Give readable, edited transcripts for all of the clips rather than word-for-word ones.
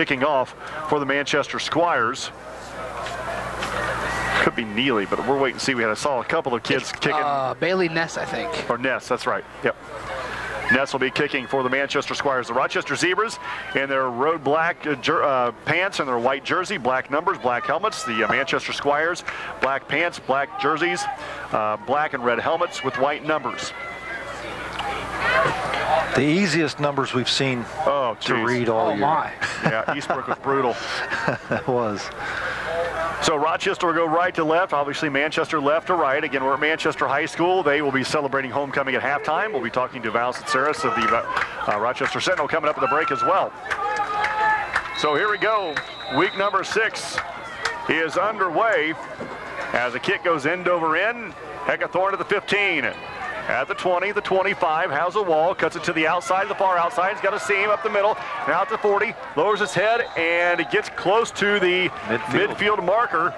kicking off for the Manchester Squires. Could be Neely, but we're waiting to see. I saw a couple of kids kicking. Bailey Ness, I think. Or Ness, that's right. Yep. Ness will be kicking for the Manchester Squires. The Rochester Zebras in their road black pants and their white jersey, black numbers, black helmets. The Manchester Squires, black pants, black jerseys, black and red helmets with white numbers. The easiest numbers we've seen to read all year. My. Yeah, Eastbrook was brutal. That was. So Rochester will go right to left. Obviously, Manchester left to right. Again, we're at Manchester High School. They will be celebrating homecoming at halftime. We'll be talking to Val Saris of the Rochester Sentinel coming up at the break as well. So here we go. Week number 6 is underway as the kick goes end over end. Heckathorn to the 15. At the 20, the 25, has a wall, cuts it to the outside, the far outside. He's got a seam up the middle, now at the 40, lowers his head, and it gets close to the midfield marker.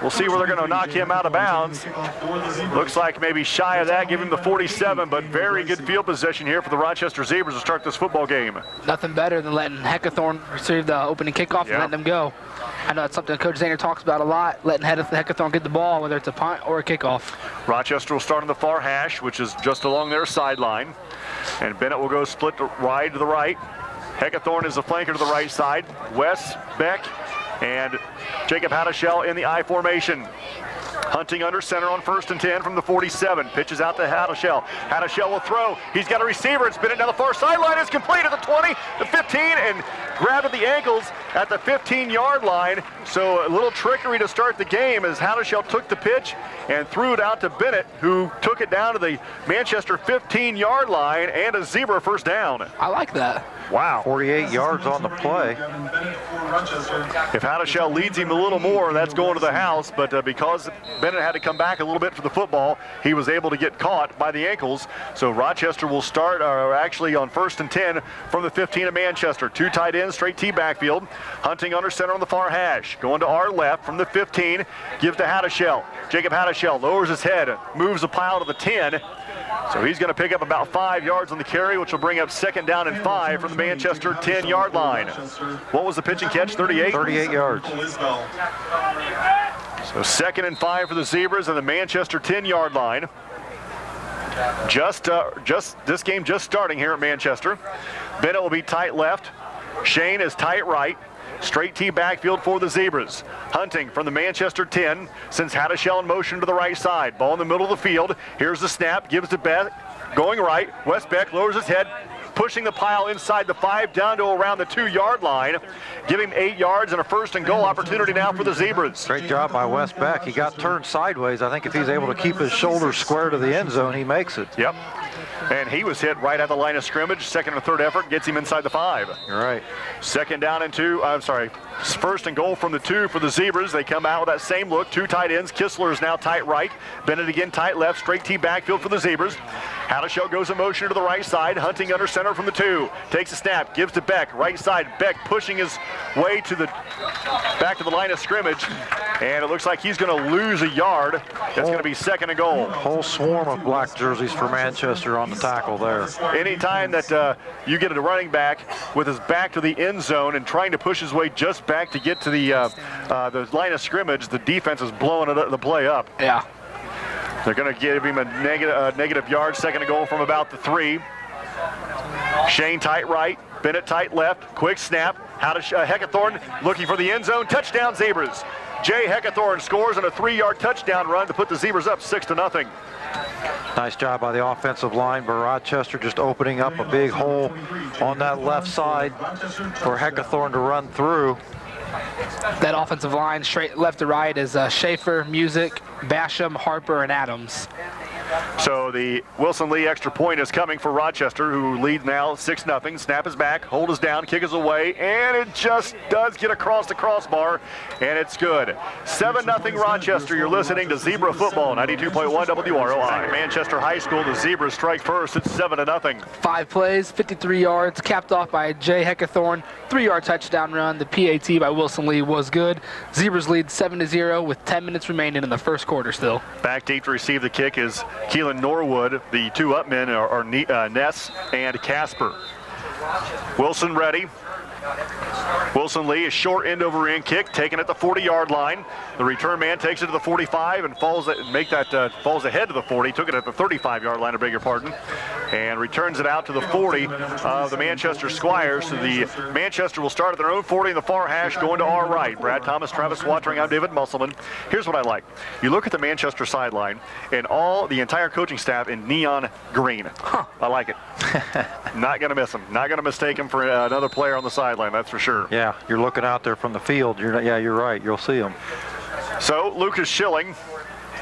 We'll see where they're going to knock him out of bounds. Looks like maybe shy of that, give him the 47, but very good field position here for the Rochester Zebras to start this football game. Nothing better than letting Heckathorn receive the opening kickoff and letting them go. I know it's something Coach Zaner talks about a lot, letting Heckathorn get the ball, whether it's a punt or a kickoff. Rochester will start on the far hash, which is just along their sideline. And Bennett will go split wide to the right. Heckathorn is the flanker to the right side. Wes, Beck, and Jacob Hattishell in the I formation. Hunting under center on 1st and 10 from the 47. Pitches out to Hattishell. Hattishell will throw. He's got a receiver. It's been down the far sideline. It's complete at the 20, the 15, and grabbed at the ankles at the 15-yard line. So a little trickery to start the game as Hattishell took the pitch and threw it out to Bennett, who took it down to the Manchester 15-yard line and a Zebra first down. I like that. Wow. 48 yards on the play. If Hattishell leads him a little more, that's going to the house, but because Bennett had to come back a little bit for the football, he was able to get caught by the ankles. So Rochester will start, actually on 1st and 10 from the 15 of Manchester. 2 tight ends, straight T backfield. Hunting under center on the far hash. Going to our left from the 15, gives to Hattishell. Jacob Hattishell lowers his head, moves the pile to the 10. So he's going to pick up about 5 yards on the carry, which will bring up 2nd down and 5 from the Manchester 10-yard line. What was the pitch and catch, 38? 38 yards. So 2nd and 5 for the Zebras on the Manchester 10-yard line. Just this game just starting here at Manchester. Bennett will be tight left. Shane is tight right. Straight T backfield for the Zebras. Hunting from the Manchester 10, sends Hattishell in motion to the right side. Ball in the middle of the field. Here's the snap, gives to Beck, going right. Wes Beck lowers his head, pushing the pile inside the 5 down to around the 2-yard line. Give him 8 yards and a 1st and goal opportunity now for the Zebras. Great job by Wes Beck. He got turned sideways. I think if he's able to keep his shoulders square to the end zone, he makes it. Yep. And he was hit right at the line of scrimmage. 2nd and 3rd effort gets him inside the 5. You're right. 2nd down and 2. 1st and goal from the 2 for the Zebras. They come out with that same look. 2 tight ends. Kistler is now tight right. Bennett again tight left. Straight T backfield for the Zebras. Hattishell goes in motion to the right side. Hunting under center from the 2. Takes a snap. Gives to Beck. Right side. Beck pushing his way to the back to the line of scrimmage. And it looks like he's going to lose a yard. That's going to be 2nd and goal. Whole swarm of black jerseys for Manchester on the tackle there. Anytime that you get a running back with his back to the end zone and trying to push his way just back to get to the line of scrimmage, the defense is blowing the play up. Yeah. They're going to give him a negative yard. 2nd and goal from about the 3. Shane tight right, Bennett tight left. Quick snap. Heckathorn looking for the end zone. Touchdown Zebras. Jay Heckathorn scores on a 3-yard touchdown run to put the Zebras up 6-0. Nice job by the offensive line, but Rochester just opening up a big hole on that left side for Heckathorn to run through. That offensive line, straight left to right, is Schaefer, Music, Basham, Harper, and Adams. So the Wilson Lee extra point is coming for Rochester, who leads now 6-0. Snap is back, hold is down, kick is away, and it just does get across the crossbar, and it's good. 7-0 Rochester. You're listening to Zebra Football, 92.1 WROI. Manchester High School, the Zebras strike first. It's 7-0. 5 plays, 53 yards, capped off by Jay Heckathorn. 3-yard touchdown run. The PAT by Wilson Lee was good. Zebras lead 7-0 with 10 minutes remaining in the first quarter still. Back deep to receive the kick is Keelan Norwood. The 2 up men are Ness and Casper. Wilson ready. Wilson Lee, a short end-over-end kick, taken at the 40-yard line. The return man takes it to the 45 and falls ahead to the 40. Took it at the 35-yard line, I beg your pardon, and returns it out to the 40 of the Manchester Squires. So the Manchester will start at their own 40 in the far hash, going to our right. Brad Thomas, Travis Watering, I'm David Musselman. Here's what I like. You look at the Manchester sideline, and the entire coaching staff in neon green. I like it. Not going to miss him. Not going to mistake him for another player on the sideline, that's for sure. Yeah, you're looking out there from the field. You're right. You'll see him. So Lucas Schilling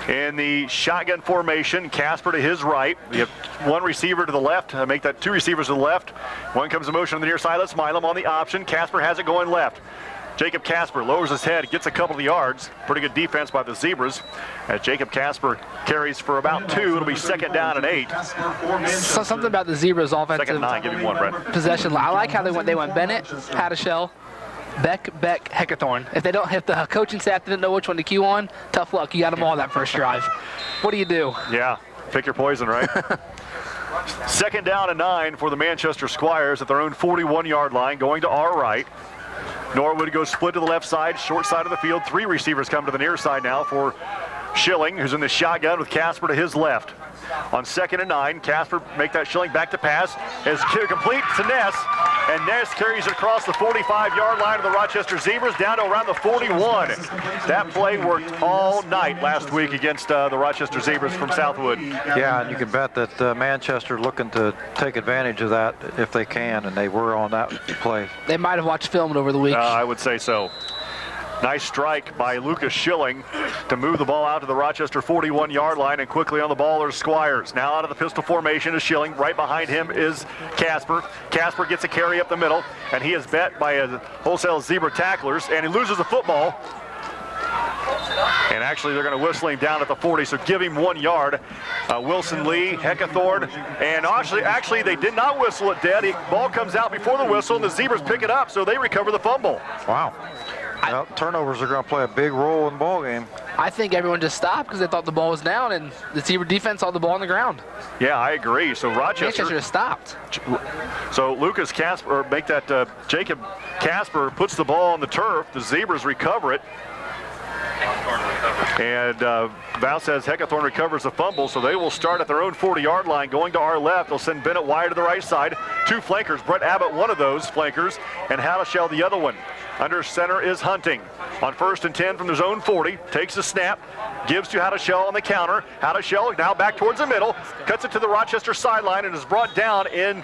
in the shotgun formation. Casper to his right. We have one receiver to the left. Make that two receivers to the left. One comes in motion on the near side. Let's Milam on the option. Casper has it going left. Jacob Casper lowers his head, gets a couple of yards. Pretty good defense by the Zebras. As Jacob Casper carries for about 2, it'll be 2nd down and 8. So something about the Zebras' offensive 2nd and 9, give him one, Brett. possession. I like how they went Bennett, Hadashell, Beck, Heckathorn. If the coaching staff didn't know which one to cue on, tough luck. You got them all that first drive. What do you do? Yeah, pick your poison, right? 2nd down and 9 for the Manchester Squires at their own 41-yard line, going to our right. Norwood goes split to the left side, short side of the field. 3 receivers come to the near side now for Schilling, who's in the shotgun with Casper to his left. On 2nd and 9, Casper make that Schilling back to pass. Is complete to Ness, and Ness carries it across the 45-yard line of the Rochester Zebras down to around the 41. That play worked all night last week against the Rochester Zebras from Southwood. Yeah, and you can bet that Manchester looking to take advantage of that if they can, and they were on that play. They might have watched film over the week. I would say so. Nice strike by Lucas Schilling to move the ball out to the Rochester 41-yard line, and quickly on the ball are Squires. Now out of the pistol formation is Schilling. Right behind him is Casper. Casper gets a carry up the middle, and he is bet by a wholesale Zebra tacklers, and he loses the football. And actually, they're going to whistle him down at the 40, so give him 1 yard. Wilson Lee, Heckathorn, and actually, they did not whistle it dead. The ball comes out before the whistle, and the Zebras pick it up, so they recover the fumble. Wow. Well, turnovers are going to play a big role in the ball game. I think everyone just stopped because they thought the ball was down, and the Zebra defense saw the ball on the ground. Yeah, I agree. So Rochester just stopped. So Lucas Casper, Jacob Casper puts the ball on the turf. The Zebras recover it. And Val says Heckathorn recovers the fumble, so they will start at their own 40-yard line, going to our left. They'll send Bennett wide to the right side. 2 flankers. Brett Abbott, one of those flankers, and Hadashell, the other one. Under center is Hunting. On 1st and 10 from their zone 40, takes the snap, gives to Hadashell on the counter. Hadashell now back towards the middle, cuts it to the Rochester sideline, and is brought down in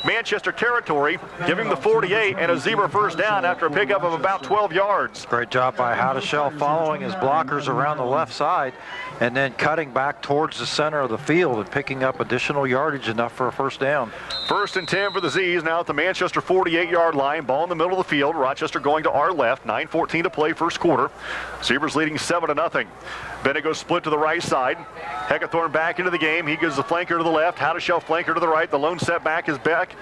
Manchester territory. Give him the 48 and a Zebra first down after a pickup of about 12 yards. Great job by Hadashell following his blockers around the left side and then cutting back towards the center of the field and picking up additional yardage enough for a first down. 1st and 10 for the Z's now at the Manchester 48-yard line. Ball in the middle of the field. Rochester going to our left. 9:14 to play first quarter. Zebras leading 7-0. Bennett goes split to the right side. Heckathorn back into the game. He gives the flanker to the left. Hadashell flanker to the right. The lone setback is Beck.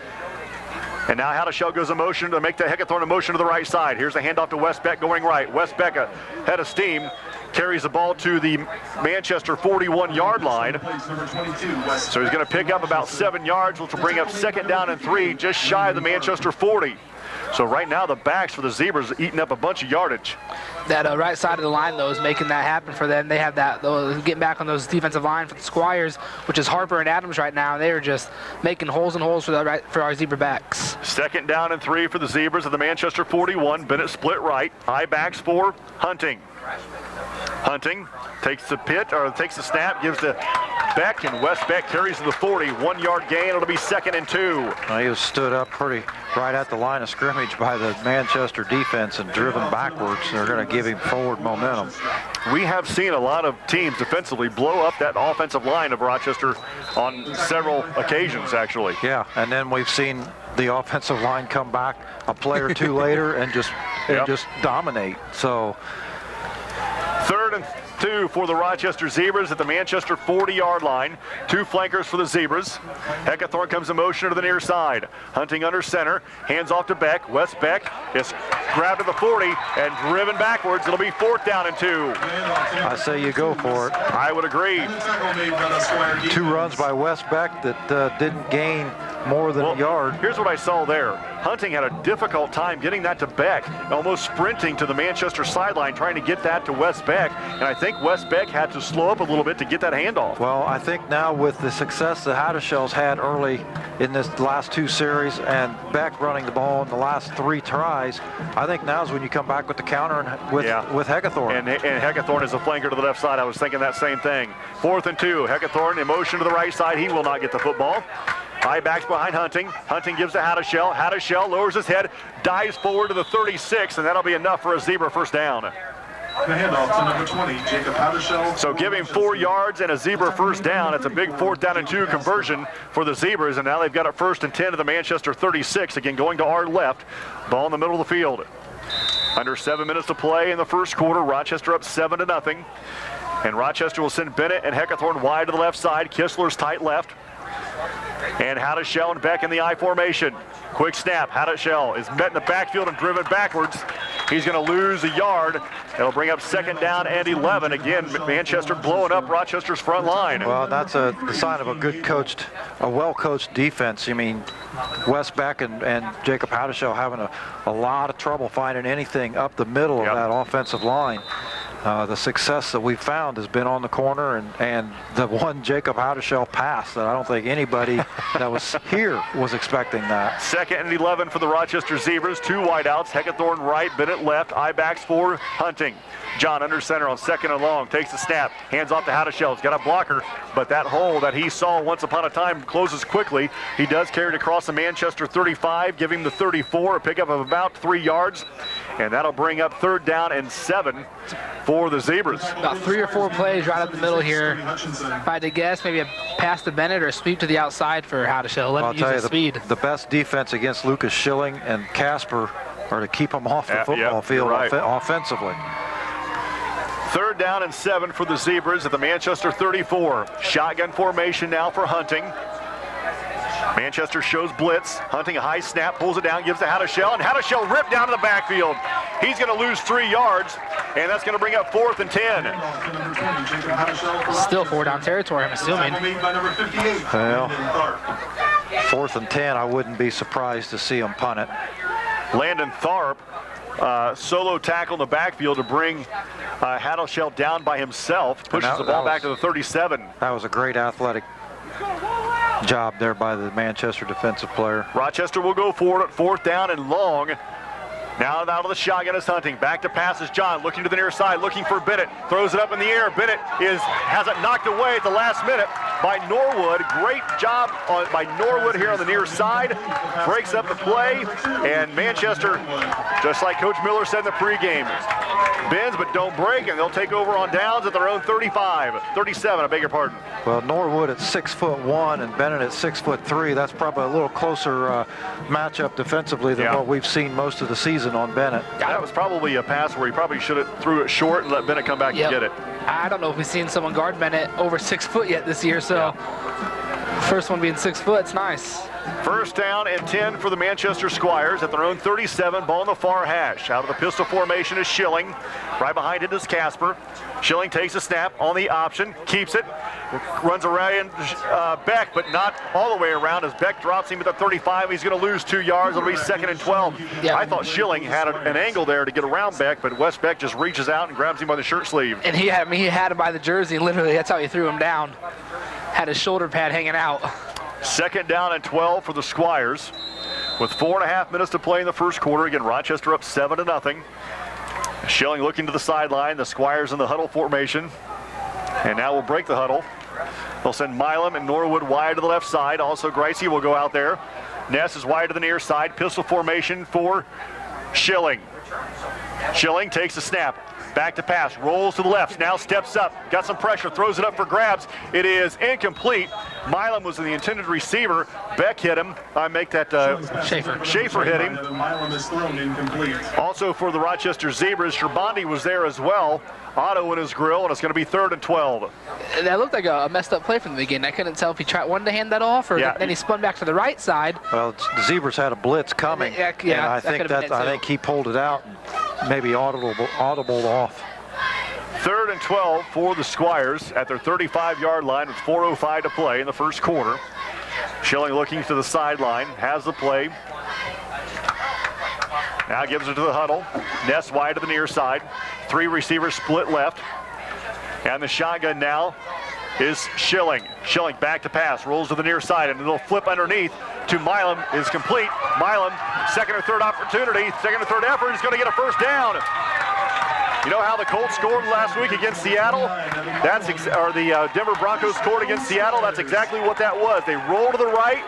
And now Hadashell goes in motion to make the Heckathorn a motion to the right side. Here's the handoff to West Beck going right. West Beck head of steam. Carries the ball to the Manchester 41-yard line. So he's going to pick up about 7 yards, which will bring up 2nd down and 3, just shy of the Manchester 40. So right now the backs for the Zebras eating up a bunch of yardage. That right side of the line, though, is making that happen for them. They have that, getting back on those defensive line for the Squires, which is Harper and Adams right now. They are just making holes and holes for our Zebra backs. 2nd down and 3 for the Zebras at the Manchester 41. Bennett split right. High backs for Hunting. Hunting takes the snap, gives to Beck, and West Beck carries to the 40. 1 yard gain. It'll be 2nd and 2. He was stood up pretty right at the line of scrimmage by the Manchester defense and driven backwards. They're going to give him forward momentum. We have seen a lot of teams defensively blow up that offensive line of Rochester on several occasions, actually. Yeah, and then we've seen the offensive line come back a play or two later and just dominate. So 3rd and 2 for the Rochester Zebras at the Manchester 40-yard line. 2 flankers for the Zebras. Heckathorn comes in motion to the near side. Hunting under center. Hands off to Beck. West Beck is grabbed at the 40 and driven backwards. It'll be 4th down and 2. I say you go for it. I would agree. 2 runs by West Beck that didn't gain more than a yard. Here's what I saw there. Hunting had a difficult time getting that to Beck, almost sprinting to the Manchester sideline, trying to get that to Wes Beck. And I think Wes Beck had to slow up a little bit to get that handoff. Well, I think now with the success the Haddishell's had early in this last 2 series and Beck running the ball in the last 3 tries, I think now is when you come back with the counter and with Heckathorn. And Heckathorn is a flanker to the left side. I was thinking that same thing. 4th and 2. Heckathorn in motion to the right side. He will not get the football. High backs behind Hunting. Hunting gives to Haddishell. Haddishell lowers his head, dives forward to the 36, and that'll be enough for a Zebra first down. The handoff to number 20, Jacob Haddishell. So giving 4 yards and a Zebra first down. It's a big 4th down and 2 conversion for the Zebras, and now they've got it 1st and 10 to the Manchester 36. Again, going to our left. Ball in the middle of the field. Under 7 minutes to play in the first quarter. Rochester up 7-0. And Rochester will send Bennett and Heckathorn wide to the left side. Kistler's tight left. And Haddishell and Beck in the I formation. Quick snap. Haddishell is met in the backfield and driven backwards. He's going to lose a yard. It'll bring up 2nd down and 11. Again, Manchester blowing up Rochester's front line. Well, that's the sign of a well-coached defense. I mean, Wes Beck and Jacob Haddishell having a lot of trouble finding anything up the middle of that offensive line. The success that we've found has been on the corner and the one Jacob Haddishell pass that I don't think anybody that was here was expecting that. 2nd and 11 for the Rochester Zebras. 2 wideouts. Heckathorn right, Bennett left. I-backs for Hunting. John under center on 2nd and long. Takes the snap. Hands off to Haddishell. He's got a blocker, but that hole that he saw once upon a time closes quickly. He does carry it across the Manchester 35, give him the 34, a pickup of about 3 yards. And that'll bring up 3rd down and 7 for the Zebras. About 3 or 4 plays right up the middle here. If I had to guess, maybe a pass to Bennett or a sweep to the outside for Haddishell. Let him use his speed. The best defense against Lucas Schilling and Casper are to keep them off the football field offensively. 3rd down and 7 for the Zebras at the Manchester 34. Shotgun formation now for Hunting. Manchester shows blitz. Hunting a high snap, pulls it down, gives to Haddishell, and Haddishell ripped down to the backfield. He's going to lose 3 yards, and that's going to bring up 4th and 10. Still 4 down territory, I'm assuming. Well, 4th and 10, I wouldn't be surprised to see him punt it. Landon Tharp, solo tackle in the backfield to bring Haddishell down by himself. Pushes the ball back to the 37. That was a great athletic job there by the Manchester defensive player. Rochester will go forward at 4th down and long. Now out of the shotgun is Hunting. Back to passes John, looking to the near side, looking for Bennett. Throws it up in the air. Bennett has it knocked away at the last minute by Norwood. Great job by Norwood here on the near side. Breaks up the play, and Manchester, just like Coach Miller said in the pregame, bends but don't break, and they'll take over on downs at their own 37, I beg your pardon. Well, Norwood at 6'1" and Bennett at 6'3". That's probably a little closer matchup defensively than what we've seen most of the season on Bennett. That was probably a pass where he probably should have threw it short and let Bennett come back and get it. I don't know if we've seen someone guard Bennett over 6 foot yet this year, so first one being 6 foot, it's nice. 1st down and 10 for the Manchester Squires at their own 37, ball in the far hash. Out of the pistol formation is Schilling. Right behind it is Casper. Schilling takes a snap on the option, keeps it, runs around Beck, but not all the way around as Beck drops him at the 35. He's going to lose 2 yards. It'll be 2nd and 12. Yep. I thought Schilling had an angle there to get around Beck, but Wes Beck just reaches out and grabs him by the shirt sleeve. And he had him by the jersey, and literally that's how he threw him down. Had his shoulder pad hanging out. 2nd down and 12 for the Squires. With 4.5 minutes to play in the first quarter. Again, Rochester up 7-0. Schilling looking to the sideline. The Squires in the huddle formation. And now we'll break the huddle. They'll send Milam and Norwood wide to the left side. Also, Gracie will go out there. Ness is wide to the near side. Pistol formation for Schilling. Schilling takes the snap. Back to pass, rolls to the left, now steps up, got some pressure, throws it up for grabs. It is incomplete. Milam was the intended receiver. Beck hit him. I make that Schaefer hit him. Also for the Rochester Zebras, Scherbandi was there as well. Otto in his grill, and it's going to be 3rd and 12. That looked like a messed up play from the beginning. I couldn't tell if he wanted to hand that off, or then he spun back to the right side. Well, the Zebras had a blitz coming, and I think he pulled it out and maybe audible off. 3rd and 12 for the Squires at their 35-yard line with 4:05 to play in the first quarter. Schilling looking to the sideline, has the play. Now gives it to the huddle. Ness wide to the near side. 3 receivers split left. And the shotgun now is Schilling. Schilling back to pass, rolls to the near side, and a little flip underneath to Milam is complete. Milam, second or third opportunity, second or third effort, is going to get a first down. You know how the Colts scored last week against Seattle? Or the Denver Broncos scored against Seattle? That's exactly what that was. They rolled to the right.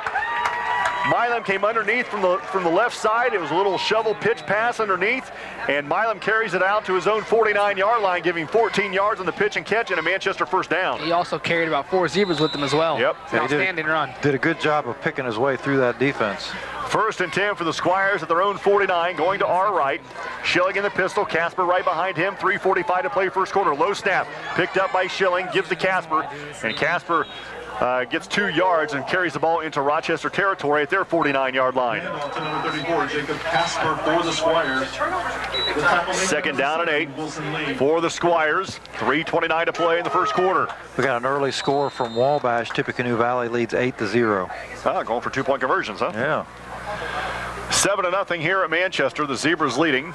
Milam came underneath from the left side. It was a little shovel pitch pass underneath, and Milam carries it out to his own 49-yard line, giving 14 yards on the pitch and catch and a Manchester first down. He also carried about 4 Zebras with him as well. Yep. It's an outstanding run. Did a good job of picking his way through that defense. First and 10 for the Squires at their own 49, going to our right. Schilling in the pistol, Casper right behind him. 3:45 to play first quarter. Low snap, picked up by Schilling, gives to Casper, and Casper gets 2 yards and carries the ball into Rochester territory at their 49-yard line. To number 34, Jacob Casper for the Squires. Second down and 8 for the Squires. 3:29 to play in the first quarter. We got an early score from Wabash. Tippecanoe Valley leads 8-0. Going for 2-point conversions, huh? Yeah. 7-0 here at Manchester. The Zebras leading.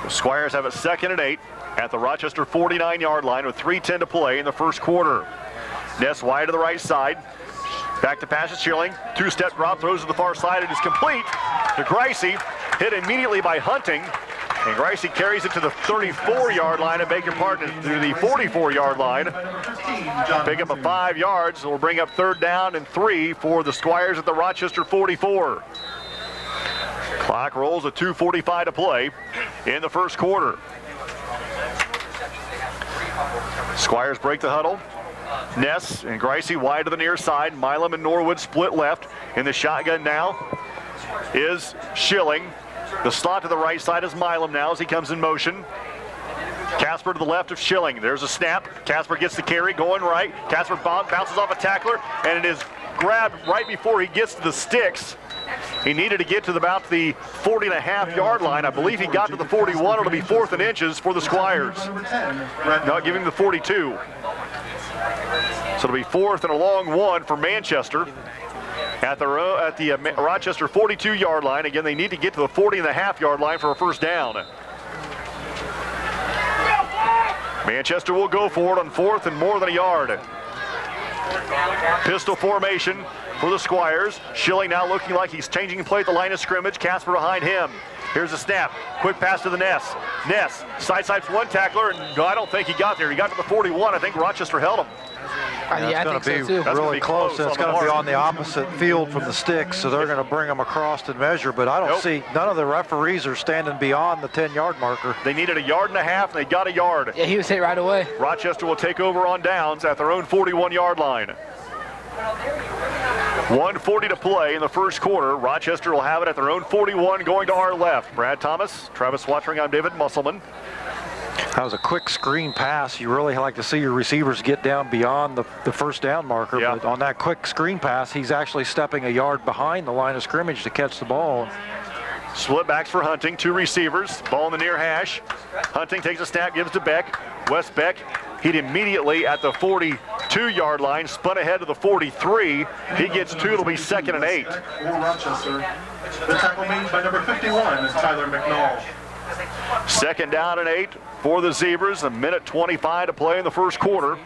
The Squires have it second and 8 at the Rochester 49-yard line with 3:10 to play in the first quarter. Ness wide to the right side. Back to pass to Schilling. 2-step drop, throws to the far side. It is complete to Gricey. Hit immediately by Hunting. And Gricey carries it to the 34-yard line. I beg your pardon, to the 44-yard line. Pick up a 5 yards. Will bring up third down and 3 for the Squires at the Rochester 44. Clock rolls at 2:45 to play in the first quarter. Squires break the huddle. Ness and Gricey wide to the near side. Milam and Norwood split left. In the shotgun now is Schilling. The slot to the right side is Milam now as he comes in motion. Casper to the left of Schilling. There's a snap. Casper gets the carry, going right. Casper bounces off a tackler, and it is grabbed right before he gets to the sticks. He needed to get to about the 40.5-yard line. I believe he got to the 41. It'll be 4th and inches for the Squires. Not giving the 42. So it'll be 4th and a long one for Manchester at the Rochester 42-yard line. Again, they need to get to the 40.5-yard line for a first down. Manchester will go for it on 4th and more than a yard. Pistol formation for the Squires. Schilling now looking like he's changing play at the line of scrimmage. Casper behind him. Here's a snap. Quick pass to the Ness. Ness sidesteps one tackler, and I don't think he got there. He got to the 41. I think Rochester held him. Yeah, I think so too. That's really close. It's going to be on the opposite field from the sticks, so they're going to bring them across and measure. But I don't see, none of the referees are standing beyond the 10-yard marker. They needed a yard and a half, and they got a yard. Yeah, he was hit right away. Rochester will take over on downs at their own 41-yard line. 1:40 to play in the first quarter. Rochester will have it at their own 41, going to our left. Brad Thomas, Travis Watring, I'm David Musselman. That was a quick screen pass. You really like to see your receivers get down beyond the first down marker. Yeah. But on that quick screen pass, he's actually stepping a yard behind the line of scrimmage to catch the ball. Split backs for Hunting, 2 receivers. Ball in the near hash. Hunting takes a snap, gives to Beck. Wes Beck hit immediately at the 42-yard line, spun ahead to the 43. He gets 2, it'll be 2nd and 8. For Rochester, the tackle made by number 51 is Tyler McNall. 2nd down and 8 for the Zebras. 1:25 to play in the first quarter.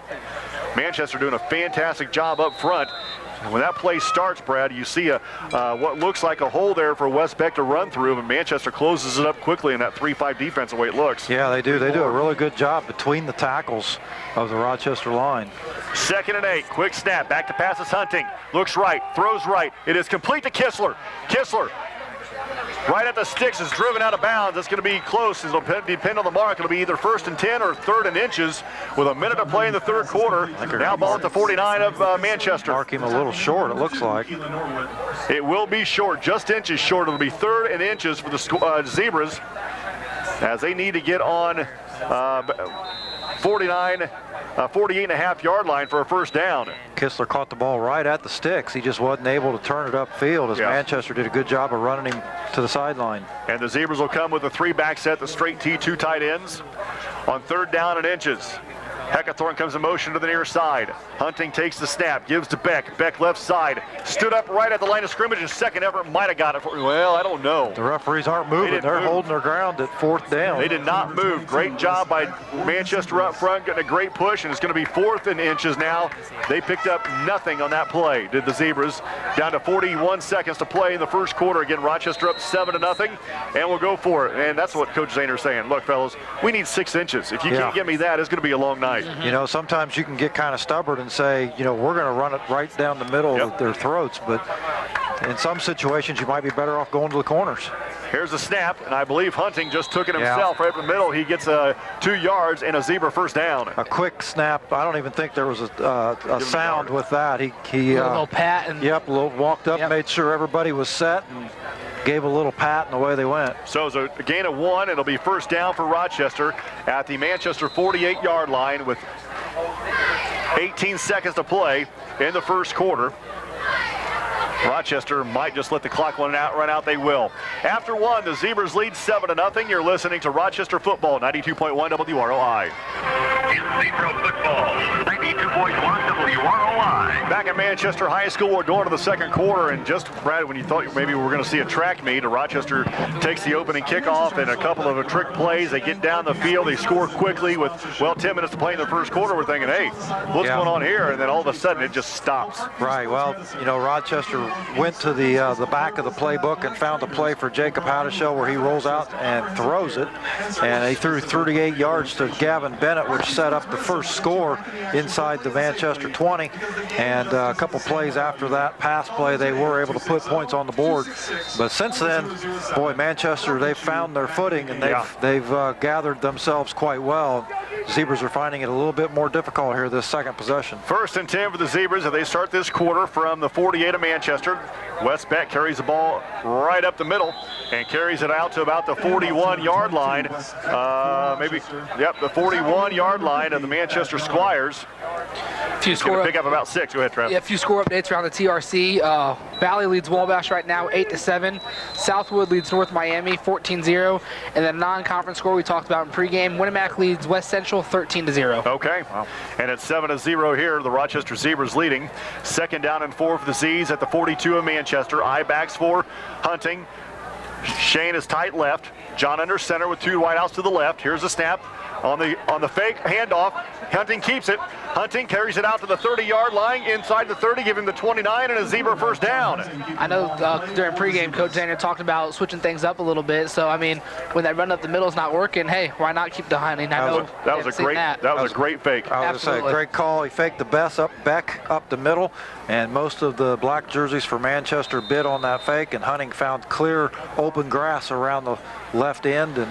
Manchester doing a fantastic job up front. When that play starts, Brad, you see what looks like a hole there for Wes Beck to run through, and Manchester closes it up quickly in that 3-5 defense the way it looks. Yeah, they do. They do a really good job between the tackles of the Rochester line. 2nd and 8, quick snap, back to passes Hunting. Looks right, throws right. It is complete to Kistler. Kistler, right at the sticks, is driven out of bounds. It's going to be close. It'll depend on the mark. It'll be either 1st and 10 or 3rd and inches with a minute to play in the third quarter. Now ball at the 49 of Manchester. Mark him a little short, it looks like. It will be short, just inches short. It'll be 3rd and inches for the Zebras as they need to get on 48.5-yard line for a first down. Kistler caught the ball right at the sticks. He just wasn't able to turn it upfield as Manchester did a good job of running him to the sideline. And the Zebras will come with a 3-back set, the straight T, 2 tight ends on 3rd down and inches. Heckathorn comes in motion to the near side. Hunting takes the snap, gives to Beck. Beck left side, stood up right at the line of scrimmage. His second effort might have got it. Well, I don't know. The referees aren't moving. They're holding their ground at 4th down. They did not move. Great job by Manchester up front, getting a great push, and it's going to be 4th and inches now. They picked up nothing on that play, did the Zebras. Down to 41 seconds to play in the first quarter. Again, Rochester up 7-0, and we'll go for it. And that's what Coach Zahner's saying. Look, fellas, we need 6 inches. If you can't get me that, it's going to be a long night. You know, sometimes you can get kind of stubborn and say, you know, we're going to run it right down the middle of their throats, but in some situations you might be better off going to the corners. Here's a snap, and I believe Hunting just took it himself right up the middle. He gets 2 yards and a Zebra first down. A quick snap. I don't even think there was a sound with that. He a little pat. And walked up, made sure everybody was set, and gave a little pat, and away they went. So it's a gain of 1. It'll be first down for Rochester at the Manchester 48-yard line with 18 seconds to play in the first quarter. Rochester might just let the clock run out. They will. After 1, the Zebras lead 7-0. You're listening to Rochester Football, 92.1 WROI. It's Zebra Football, 92.1 WROI. Back at Manchester High School, we're going to the second quarter, and just, Brad, when you thought maybe we were going to see a track meet, Rochester takes the opening kickoff and a couple of trick plays. They get down the field, they score quickly with, 10 minutes to play in the first quarter. We're thinking, hey, what's going on here? And then all of a sudden, it just stops. Right, well, you know, Rochester went to the back of the playbook and found a play for Jacob Haddishell where he rolls out and throws it, and he threw 38 yards to Gavin Bennett, which set up the first score inside the Manchester 20, and a couple plays after that pass play they were able to put points on the board. But since then, boy, Manchester, they've found their footing, and they've gathered themselves quite well. Zebras are finding it a little bit more difficult here this second possession. 1st and 10 for the Zebras as they start this quarter from the 48 of Manchester. Wes Beck carries the ball right up the middle and carries it out to about the 41-yard line. The 41-yard line of the Manchester Squires. He's going to pick up about 6. Go ahead, Trev. Yeah, a few score updates around the TRC. Valley leads Wabash right now 8-7. Southwood leads North Miami 14-0. And then non-conference score we talked about in pregame, Winnemac leads West Central 13-0. Okay. Wow. And it's 7-0 here. The Rochester Zebras leading. 2nd down and 4 for the Z's at the 42 of Manchester. I-backs for Hunting. Shane is tight left. John under center with 2 wideouts to the left. Here's a snap on the fake handoff. Hunting keeps it. Hunting carries it out to the 30-yard line, inside the 30, giving the 29 and a Zebra first down. I know during pregame, Coach Zahner talked about switching things up a little bit. So, I mean, when that run up the middle is not working, hey, why not keep the Hunting? That was a great fake. I was going to say, great call. He faked the best back up the middle, and most of the black jerseys for Manchester bid on that fake, and Hunting found clear open grass around the left end and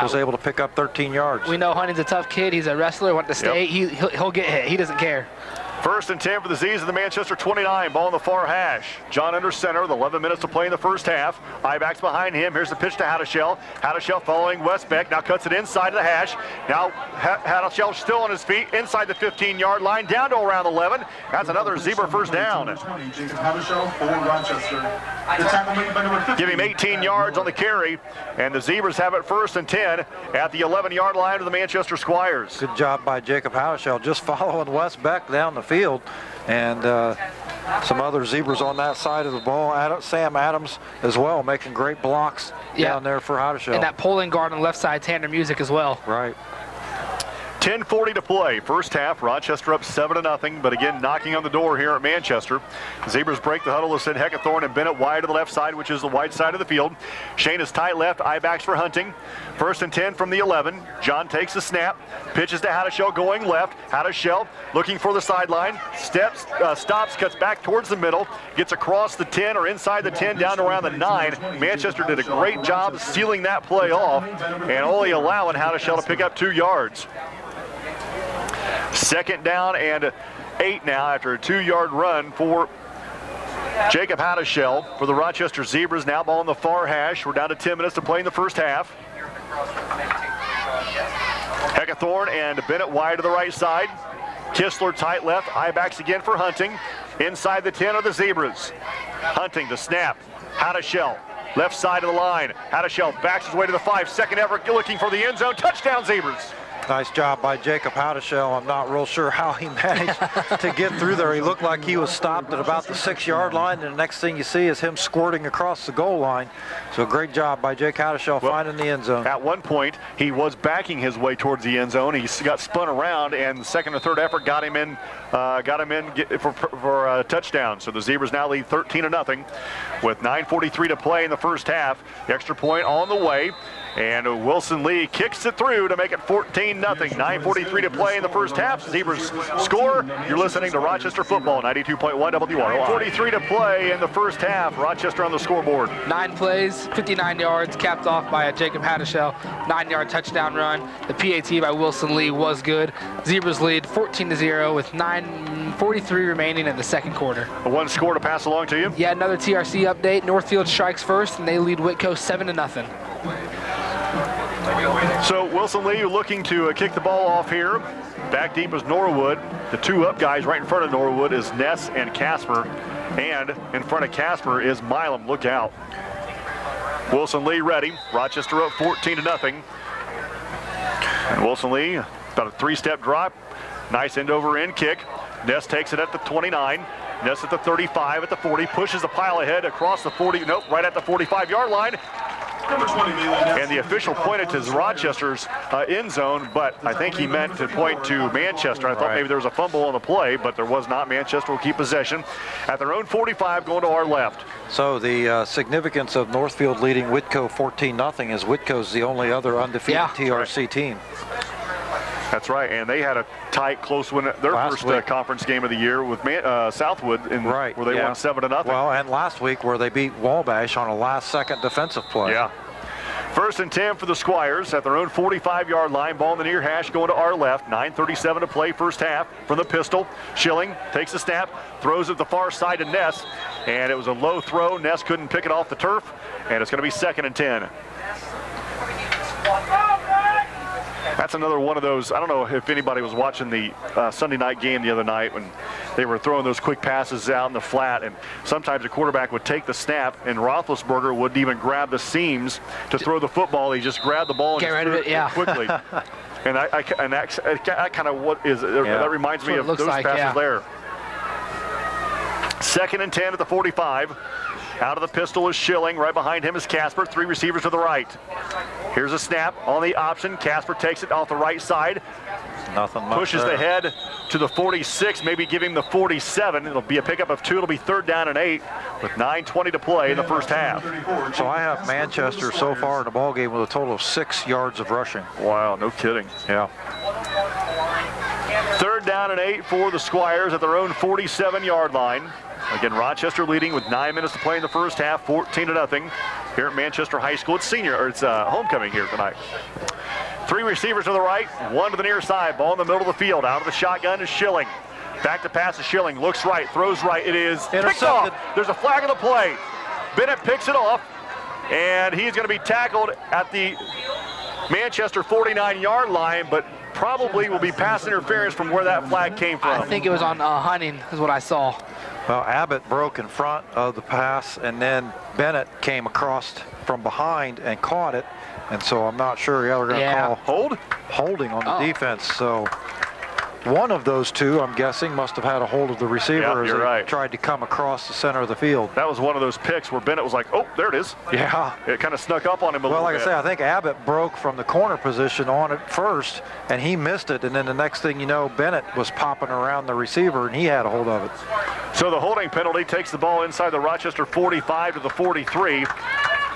was able to pick up 13 yards. We know Hunting's a tough kid. He's a wrestler. Want to stay. He'll get hit. He doesn't care. 1st and 10 for the Z's of the Manchester 29. Ball in the far hash. John under center with 11 minutes to play in the first half. I-backs behind him. Here's the pitch to Haddishell. Haddishell following Westbeck. Now cuts it inside of the hash. Now Haddishell still on his feet inside the 15-yard line down to around 11. That's another Zebra first down. Give him 18 yards on the carry, and the Zebras have it 1st and 10 at the 11-yard line of the Manchester Squires. Good job by Jacob Haddishell just following Westbeck down the field, and some other Zebras on that side of the ball. Sam Adams as well, making great blocks down there for Haddishell. And that pulling guard on the left side, Tanner Music as well. Right. 10:40 to play. First half, Rochester up 7-0, but again, knocking on the door here at Manchester. Zebras break the huddle to send Heckathorn and Bennett wide to the left side, which is the wide side of the field. Shane is tight left, I-backs for Hunting. 1st and 10 from the 11. John takes the snap, pitches to Haddishell going left. Haddishell looking for the sideline, stops, cuts back towards the middle, gets across the 10 or inside the 10 down to around the 9. Manchester did a great job sealing that play off and only allowing Haddishell to pick up 2 yards. 2nd down and 8 now after a 2-yard run for Jacob Haddishell for the Rochester Zebras. Now ball in the far hash. We're down to 10 minutes to play in the first half. Heckathorn and Bennett wide to the right side. Kistler tight left. I-backs again for Hunting. Inside the 10 of the Zebras. Hunting the snap. Haddishell left side of the line. Haddishell backs his way to the 5. Second effort looking for the end zone. Touchdown Zebras. Nice job by Jacob Howdeshell. I'm not real sure how he managed to get through there. He looked like he was stopped at about the 6-yard line, and the next thing you see is him squirting across the goal line. So great job by Jake Howdeshell finding the end zone. At one point, he was backing his way towards the end zone. He got spun around, and the second or third effort got him in for a touchdown. So the Zebras now lead 13-0 with 9:43 to play in the first half. The extra point on the way. And Wilson Lee kicks it through to make it 14-0. 9:43 to play in the first half. Zebras score. You're listening to Rochester Football, 92.1 WROI. 9:43 to play in the first half. Rochester on the scoreboard. 9 plays, 59 yards, capped off by a Jacob Howdeshell 9-yard touchdown run. The PAT by Wilson Lee was good. Zebras lead 14-0 with 9:43 remaining in the second quarter. One score to pass along to you. Yeah, another TRC update. Northfield strikes first, and they lead Whitco 7-0. So Wilson Lee looking to kick the ball off here. Back deep is Norwood. The two up guys right in front of Norwood is Ness and Casper. And in front of Casper is Milam. Look out. Wilson Lee ready. Rochester up 14-0. And Wilson Lee, about a 3-step drop. Nice end over end kick. Ness takes it at the 29. Ness at the 35, at the 40, pushes the pile ahead across the 40, nope, right at the 45-yard line. And the official pointed to Rochester's end zone, but I think he meant to point to Manchester. I thought maybe there was a fumble on the play, but there was not. Manchester will keep possession at their own 45, going to our left. So the significance of Northfield leading Whitco 14-0 is Whitco's the only other undefeated TRC team. That's right, and they had a tight, close win their first conference game of the year with Southwood, where they won 7-0. Well, and last week where they beat Wabash on a last-second defensive play. Yeah. 1st and 10 for the Squires at their own 45-yard line. Ball in the near hash going to our left. 9:37 to play first half from the pistol. Schilling takes a snap, throws it the far side to Ness, and it was a low throw. Ness couldn't pick it off the turf, and it's going to be 2nd and 10. That's another one of those. I don't know if anybody was watching the Sunday night game the other night when they were throwing those quick passes out in the flat, and sometimes the quarterback would take the snap, and Roethlisberger wouldn't even grab the seams to throw the football. He just grabbed the ball and get rid of it, quickly. And that kind of what is that reminds me of those passes there. 2nd and 10 at the 45. Out of the pistol is Schilling. Right behind him is Casper. 3 receivers to the right. Here's a snap on the option. Casper takes it off the right side. Nothing much pushes there. the head to the 46, maybe give him the 47. It'll be a pickup of 2. It'll be 3rd down and 8 with 9:20 to play in the first half. So I have Manchester so far in the ball game with a total of 6 yards of rushing. Wow, no kidding. Yeah. 3rd down and 8 for the Squires at their own 47-yard line. Again, Rochester leading with 9 minutes to play in the first half, 14-0 here at Manchester High School. It's homecoming here tonight. 3 receivers to the right, 1 to the near side. Ball in the middle of the field. Out of the shotgun is Schilling. Back to pass to Schilling. Looks right, throws right. It is picked off. There's a flag on the play. Bennett picks it off, and he's going to be tackled at the Manchester 49-yard line, but probably will be pass interference from where that flag came from. I think it was on Hunting is what I saw. Well, Abbott broke in front of the pass, and then Bennett came across from behind and caught it. And so I'm not sure they're going to call holding on the defense. So one of those two, I'm guessing, must have had a hold of the receiver as he tried to come across the center of the field. That was one of those picks where Bennett was like, oh, there it is. Yeah. It kind of snuck up on him a little bit. Well, like I say, I think Abbott broke from the corner position on it first, and he missed it. And then the next thing you know, Bennett was popping around the receiver, and he had a hold of it. So the holding penalty takes the ball inside the Rochester 45 to the 43.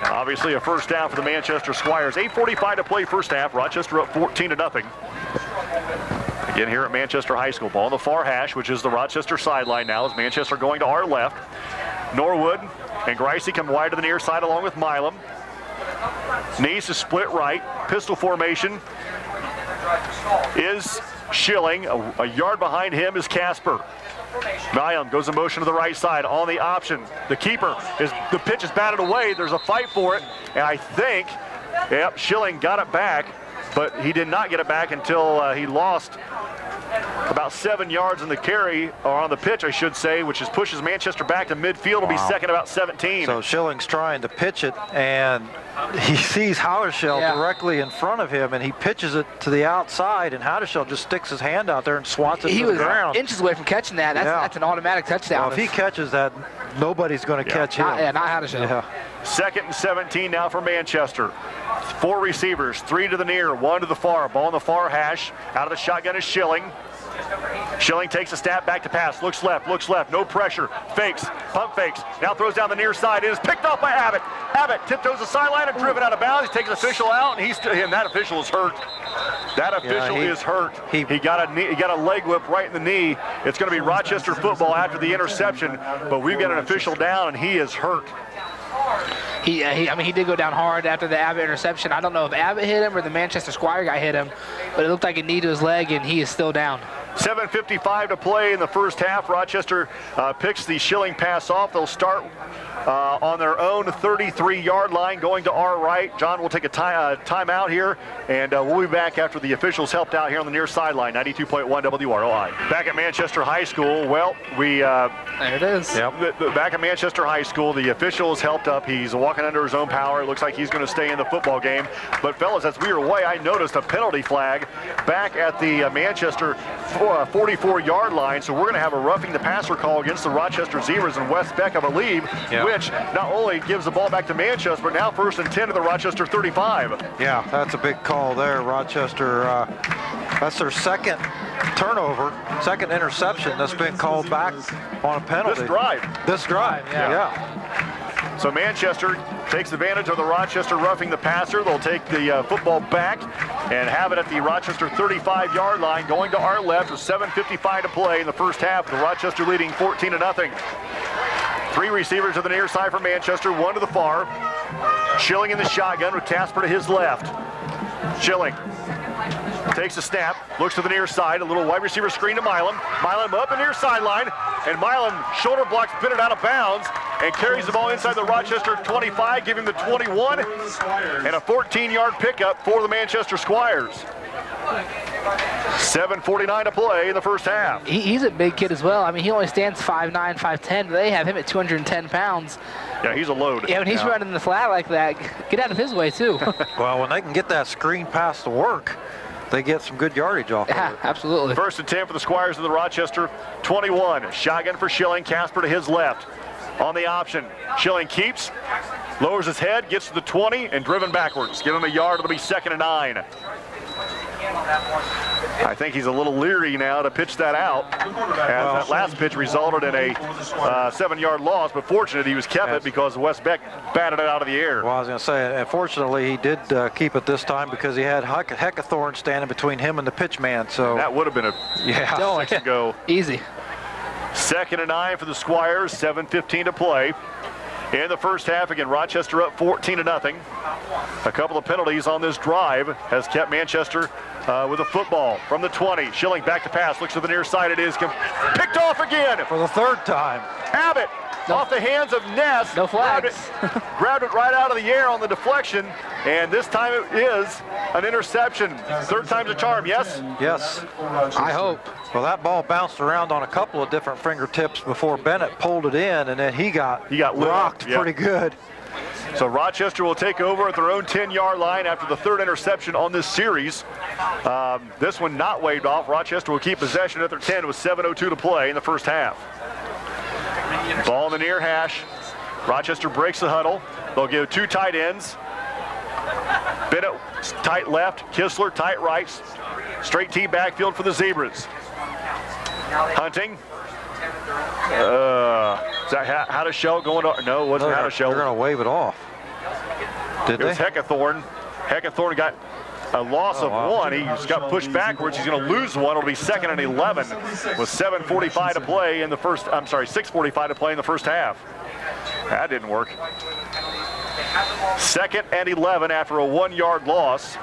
Obviously a first down for the Manchester Squires. 8:45 to play first half. Rochester up 14-0. Again here at Manchester High School. Ball on the far hash, which is the Rochester sideline now, as Manchester going to our left. Norwood and Greisey come wide to the near side along with Milam. Neese is split right. Pistol formation is Schilling. A yard behind him is Casper. Milam goes in motion to the right side on the option. The keeper the pitch is batted away. There's a fight for it, and I think, Schilling got it back, but he did not get it back until he lost about 7 yards on the carry, or on the pitch, I should say, which pushes Manchester back to midfield. Will be second about 17. So Schilling's trying to pitch it, and he sees Howdershell directly in front of him, and he pitches it to the outside, and Howdershell just sticks his hand out there and swats it to the ground. He was inches away from catching that. That's an automatic touchdown. Well, if he catches that, nobody's going to catch him. Not Howdershell. Yeah. Second and 17 now for Manchester. 4 receivers, 3 to the near, 1 to the far. Ball in the far hash. Out of the shotgun is Schilling. Schilling takes a step back to pass. Looks left, no pressure. Fakes, pump fakes. Now throws down the near side. It is picked off by Abbott. Abbott tiptoes the sideline and driven out of bounds. He takes an official out, and that official is hurt. That official is hurt. He got a leg whip right in the knee. It's going to be Rochester football after the interception, but we've got an official down, and he is hurt. He did go down hard after the Abbott interception. I don't know if Abbott hit him or the Manchester Squire guy hit him, but it looked like a knee to his leg, and he is still down. 7:55 to play in the first half. Rochester picks the Schilling pass off. They'll start on their own 33-yard line, going to our right. John will take a timeout here, and we'll be back after the officials helped out here on the near sideline. 92.1 WROI. Back at Manchester High School. Well, there it is. Yep. Back at Manchester High School, the officials helped up. He's walking under his own power. It looks like he's going to stay in the football game. But fellas, as we were away, I noticed a penalty flag back at the Manchester 44-yard line. So we're going to have a roughing the passer call against the Rochester Zebras and Wes Beck, I believe, which not only gives the ball back to Manchester, but now 1st and 10 to the Rochester 35. Yeah, that's a big call there. Rochester, that's their second turnover, second interception that's been called back on a penalty. This drive, yeah. So Manchester takes advantage of the Rochester roughing the passer. They'll take the football back and have it at the Rochester 35-yard line, going to our left with 7:55 to play in the first half. The Rochester leading 14-0. 3 receivers to the near side for Manchester, 1 to the far. Schilling in the shotgun with Casper to his left. Schilling takes a snap, looks to the near side, a little wide receiver screen to Milam. Milam up the near sideline, and Milam shoulder blocks Bennett out of bounds and carries the ball inside the Rochester 25, giving the 21, and a 14-yard pickup for the Manchester Squires. 7:49 to play in the first half. He's a big kid as well. I mean, he only stands 5'9", 5'10", but they have him at 210 pounds. Yeah, he's a load. Yeah, when he's running the flat like that, get out of his way, too. Well, when they can get that screen pass to work, they get some good yardage off of it. Absolutely. 1st and 10 for the Squires of the Rochester 21. Shotgun for Schilling, Casper to his left. On the option, Schilling keeps, lowers his head, gets to the 20, and driven backwards. Give him a yard, it'll be 2nd and 9. I think he's a little leery now to pitch that out, as that last pitch resulted in a 7-yard loss, but fortunate he was kept it because Wes Beck batted it out of the air. Well, I was going to say, unfortunately, he did keep it this time because he had Heckathorn standing between him and the pitch man. So that would have been a go. Easy. 2nd and 9 for the Squires, 7:15 to play. In the first half, again, Rochester up 14-0. A couple of penalties on this drive has kept Manchester with a football from the 20. Schilling back to pass, looks to the near side. It is picked off again. For the 3rd time. Abbott off the hands of Ness. No flags. Grabbed it right out of the air on the deflection, and this time it is an interception. 3rd time's a charm, yes? Yes. I hope. Well, that ball bounced around on a couple of different fingertips before Bennett pulled it in, and then he got rocked pretty good. So Rochester will take over at their own 10-yard line after the 3rd interception on this series. This one not waved off. Rochester will keep possession at their 10 with 7:02 to play in the first half. Ball in the near hash. Rochester breaks the huddle. They'll give 2 tight ends. Bennett tight left, Kistler tight right. Straight T backfield for the Zebras. Hunting. Is that Howdershell going to? No, it wasn't Howdershell. They're going to wave it off. Did they? It was Heckathorn. Heckathorn got a loss of 1. He just got pushed backwards. He's going to lose 1. It'll be 2nd and 11 with 7:45 to play in the first. 6:45 to play in the first half. That didn't work. 2nd and 11 after a 1-yard loss.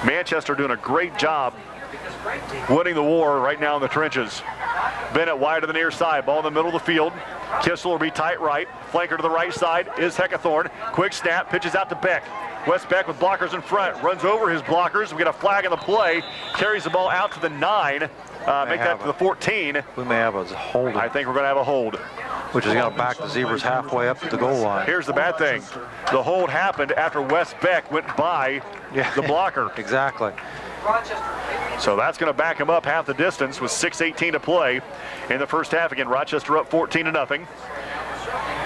Manchester doing a great job winning the war right now in the trenches. Bennett wide to the near side, ball in the middle of the field. Kissel will be tight right, flanker to the right side is Heckathorn. Quick snap, pitches out to Beck. Wes Beck with blockers in front. Runs over his blockers. We get a flag on the play. Carries the ball out to the 9. Make that to the 14. We may have a hold. I think we're going to have a hold. Which is going to back the Zebras halfway up to the goal line. Here's the bad thing. The hold happened after Wes Beck went by the blocker. Exactly. So that's going to back him up half the distance with 6:18 to play in the first half. Again, Rochester up 14-0.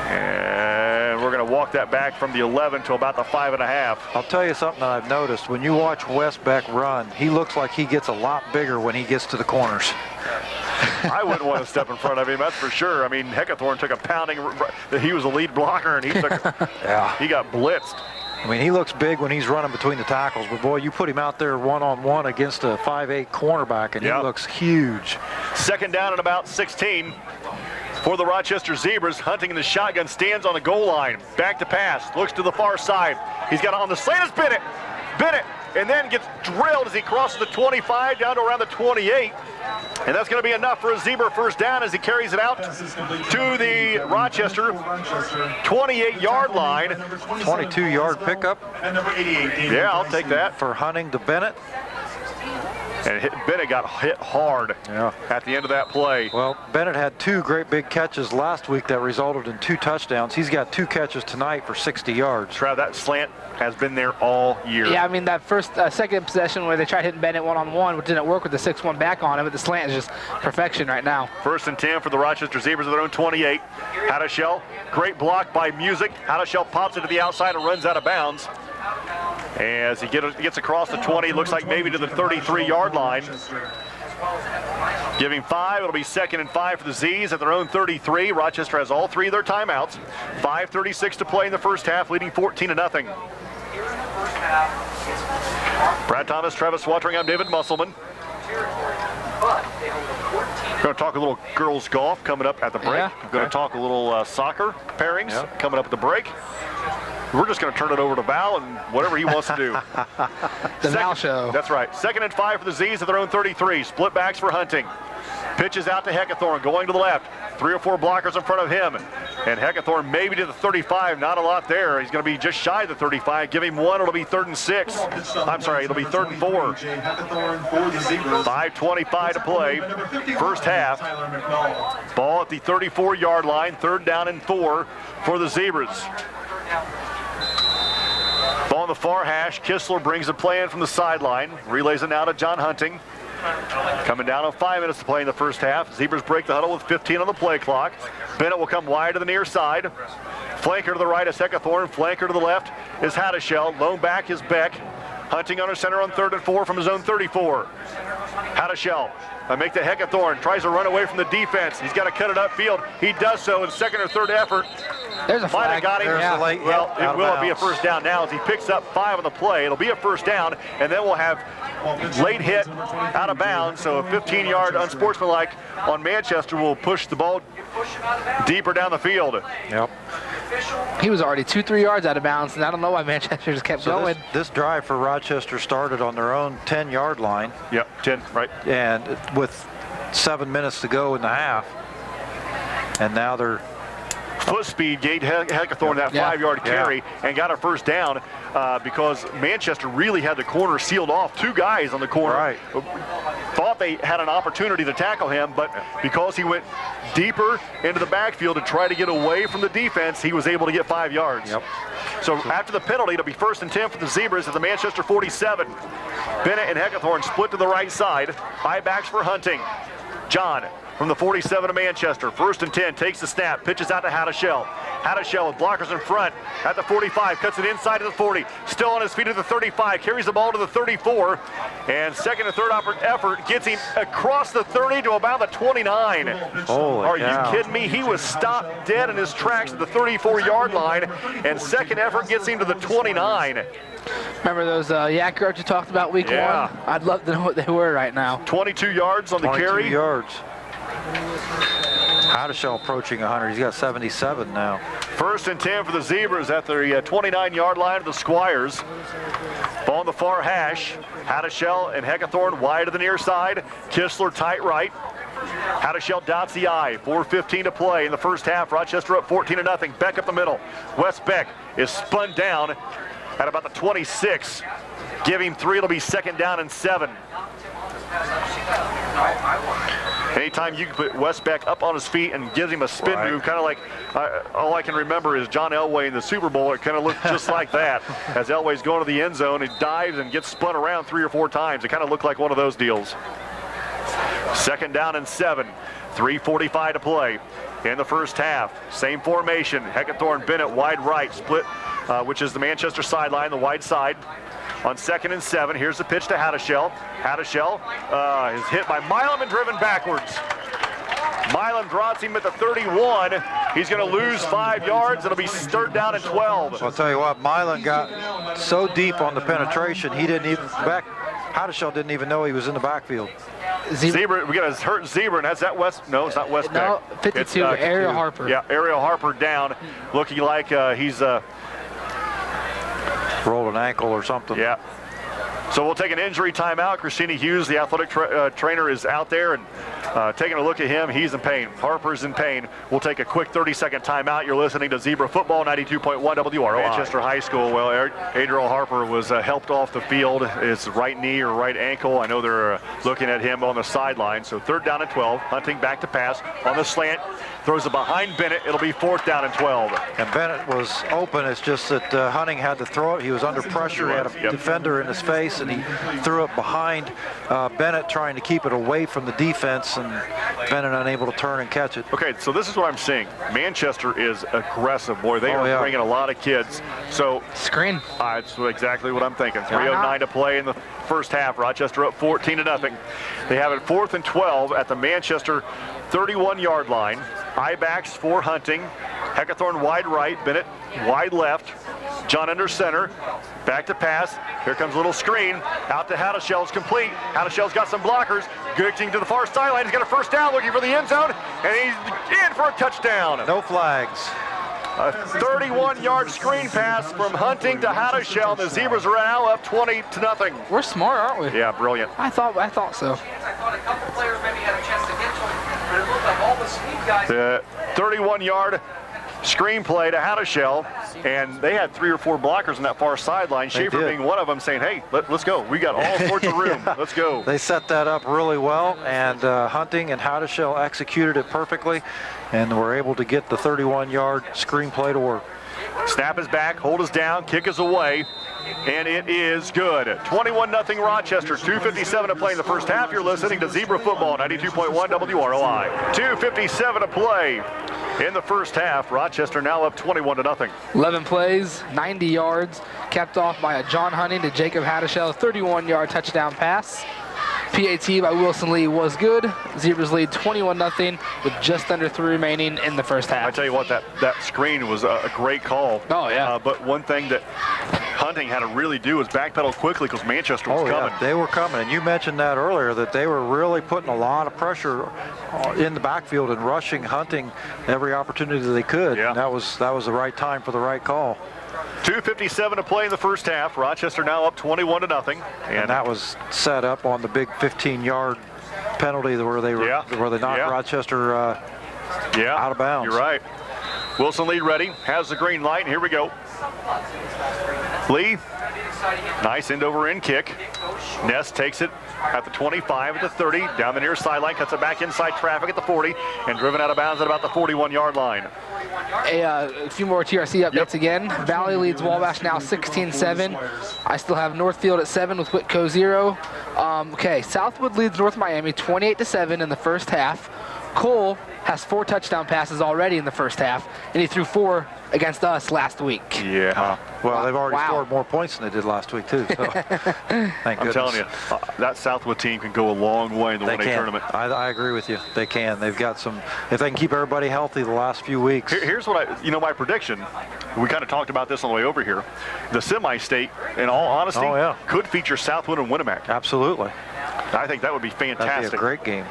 And we're going to walk that back from the 11 to about the 5.5. I'll tell you something that I've noticed. When you watch Wes Beck run, he looks like he gets a lot bigger when he gets to the corners. I wouldn't want to step in front of him, that's for sure. I mean, Heckathorn took a pounding. He was the lead blocker, and he took. He got blitzed. I mean, he looks big when he's running between the tackles, but boy, you put him out there one-on-one against a 5'8" cornerback, and he looks huge. Second down and about 16 for the Rochester Zebras. Hunting in the shotgun, stands on the goal line. Back to pass, looks to the far side. He's got it on the slant, it's Bennett, and then gets drilled as he crosses the 25 down to around the 28. And that's going to be enough for a Zebra first down as he carries it out to the Rochester 28-yard line. 22-yard pickup. Yeah, I'll take that. For Hunting to Bennett. And Bennett got hit hard at the end of that play. Well, Bennett had 2 great big catches last week that resulted in 2 touchdowns. He's got 2 catches tonight for 60 yards. Trav, that slant has been there all year. Yeah, I mean, that second possession where they tried hitting Bennett one-on-one, which didn't work with the 6-1 back on him, but the slant is just perfection right now. First and 10 for the Rochester Zebras at their own 28. Hadashell, great block by Music. Hadashell pops it to the outside and runs out of bounds. As he gets across the 20, looks like maybe to the 33-yard line. Giving 5, it'll be 2nd and 5 for the Z's at their own 33. Rochester has all 3 of their timeouts. 5:36 to play in the first half, leading 14-0. Brad Thomas, Travis Watering, I'm David Musselman. We're going to talk a little girls golf coming up at the break. We're going to talk a little soccer pairings coming up at the break. We're just going to turn it over to Val and whatever he wants to do. The Val show. That's right. 2nd and 5 for the Z's at their own 33. Split backs for Hunting. Pitches out to Heckathorn, going to the left. 3 or 4 blockers in front of him. And Heckathorn maybe to the 35. Not a lot there. He's going to be just shy of the 35. Give him 1. It'll be 3rd and 6. I'm sorry. It'll be 3rd and 4. 5:25 to play. First half. Ball at the 34-yard line. 3rd down and 4 for the Zebras. Ball on the far hash. Kistler brings the play in from the sideline. Relays it now to John Hunting. Coming down on 5 minutes to play in the first half. Zebras break the huddle with 15 on the play clock. Bennett will come wide to the near side. Flanker to the right is Heckathorn. Flanker to the left is Hadashell. Lone back is Beck. Hunting under center on 3rd and 4 from his own 34. Hadashell. Make the Heckathorn. Tries to run away from the defense. He's got to cut it upfield. He does so in 2nd or 3rd effort. There's a flag. Might have got him. There's the late hit. Well, it will be a first down now as he picks up 5 on the play. It'll be a first down, and then we'll have late hit out of bounds. So a 15-yard unsportsmanlike on Manchester will push the ball deeper down the field. Yep. He was already 2-3 yards out of bounds, and I don't know why Manchester just kept going. This drive for Rochester started on their own 10-yard line. Yep, 10, right. And with 7 minutes to go in the half. And now they're foot speed gave Heckathorn that 5-yard carry and got a first down because Manchester really had the corner sealed off. 2 guys on the corner. Right. Thought they had an opportunity to tackle him, but because he went deeper into the backfield to try to get away from the defense, he was able to get 5 yards. Yep. So after the penalty, it'll be 1st and 10 for the Zebras at the Manchester 47. Bennett and Heckathorn split to the right side. High backs for Hunting. John from the 47 of Manchester. 1st and 10, takes the snap, pitches out to Hadashell. Hadashell with blockers in front at the 45, cuts it inside to the 40. Still on his feet at the 35, carries the ball to the 34. And 2nd and 3rd effort gets him across the 30 to about the 29. Are you kidding me? He was stopped dead in his tracks at the 34-yard line. And 2nd effort gets him to the 29. Remember those yak yards you talked about week 1? I'd love to know what they were right now. 22 yards on the carry. 22 yards. Hadashell approaching 100. He's got 77 now. 1st and 10 for the Zebras at the 29-yard line of the Squires. Ball on the far hash. Hadashell and Heckathorn wide to the near side. Kistler tight right. Hadashell dots the I. 4:15 to play in the first half. Rochester up 14-0. Beck up the middle. Wes Beck is spun down at about the 26. Give him 3, it'll be 2nd down and 7. Anytime you can put Westbeck up on his feet and gives him a spin move, kind of like, all I can remember is John Elway in the Super Bowl. It kind of looked just like that. As Elway's going to the end zone, he dives and gets spun around 3 or 4 times. It kind of looked like one of those deals. 2nd down and 7. 3:45 to play in the first half. Same formation. Heckathorn, Bennett, wide right, split, which is the Manchester sideline, the wide side. On 2nd and 7, here's the pitch to Hadashell. Hadashell is hit by Milam and driven backwards. Milam drops him at the 31. He's going to lose 5 yards. It'll be 3rd down and 12. I'll tell you what, Milam got so deep on the penetration, he didn't even, Hadashell didn't even know he was in the backfield. Zebra, we got a hurt Zebra, and that's that West. No, it's not Westbeck. No, 52, it's, Ariel Harper. Yeah, Ariel Harper down, looking like he's rolled an ankle or something. Yeah. So we'll take an injury timeout. Christina Hughes, the athletic trainer, is out there and taking a look at him. He's in pain. Harper's in pain. We'll take a quick 30-second timeout. You're listening to Zebra Football, 92.1 WROI. Manchester High School. Well, Adriel Harper was helped off the field. His right knee or right ankle. I know they're looking at him on the sideline. So 3rd down and 12. Hunting back to pass on the slant. Throws it behind Bennett. It'll be 4th down and 12. And Bennett was open. It's just that Hunting had to throw it. He was under pressure. He had a defender in his face, and he threw it behind Bennett, trying to keep it away from the defense, and Bennett unable to turn and catch it. Okay, so this is what I'm seeing. Manchester is aggressive, boy. They are bringing a lot of kids. So screen. That's exactly what I'm thinking. 3:09 to play in the first half. Rochester up 14-0. They have it 4th and 12 at the Manchester 31-yard line. I-backs for Hunting. Heckathorn wide right. Bennett wide left. John under center. Back to pass. Here comes a little screen. Out to Hadashell's complete. Hadashell's got some blockers. Getting to the far sideline. He's got a 1st down, looking for the end zone, and he's in for a touchdown. No flags. A 31-yard screen pass from Hunting to Hadashell. The Zebras are now up 20-0. We're smart, aren't we? Yeah, brilliant. I thought so. The 31-yard screenplay to Hadashell, and they had 3 or 4 blockers on that far sideline. Schaefer being one of them, saying, hey, let's go. We got all sorts of room. Let's go. They set that up really well, and Hunting and Hadashell executed it perfectly, and were able to get the 31-yard screenplay to work. Snap is back, hold is down, kick is away, and it is good. 21-0 Rochester, 2:57 to play in the first half. You're listening to Zebra Football, 92.1 WROI. 2:57 to play in the first half. Rochester now up 21-0. 11 plays, 90 yards, capped off by a John Hunting to Jacob Hadashell, 31-yard touchdown pass. PAT by Wilson Lee was good. Zebras lead 21-0 with just under 3 remaining in the first half. I tell you what, that screen was a great call. Oh, yeah. But one thing that Hunting had to really do was backpedal quickly because Manchester was coming. Yeah, they were coming, and you mentioned that earlier, that they were really putting a lot of pressure in the backfield and rushing Hunting every opportunity they could. Yeah. And that was the right time for the right call. 2:57 to play in the first half. Rochester now up 21-0. And that was set up on the big 15-yard penalty where they knocked Rochester out of bounds. You're right. Wilson Lee ready, has the green light, and here we go. Lee, nice end-over-end kick. Ness takes it at the 25, at the 30, down the near sideline, cuts it back inside traffic at the 40, and driven out of bounds at about the 41-yard line. A few more TRC updates again. Valley leads Wabash now 16-7. I still have Northfield at 7 with Whitco 0. Okay, Southwood leads North Miami 28-7 in the first half. Cole has 4 touchdown passes already in the first half, and he threw 4 against us last week. Yeah. Well, they've already scored more points than they did last week, too. So. Thank I'm telling you, that Southwood team can go a long way in the 1A tournament. I agree with you. They can. They've got some, if they can keep everybody healthy the last few weeks. Here's what my prediction, we kind of talked about this on the way over here. The semi-state, in all honesty, could feature Southwood and Winnemac. Absolutely. I think that would be fantastic. That'd be a great game.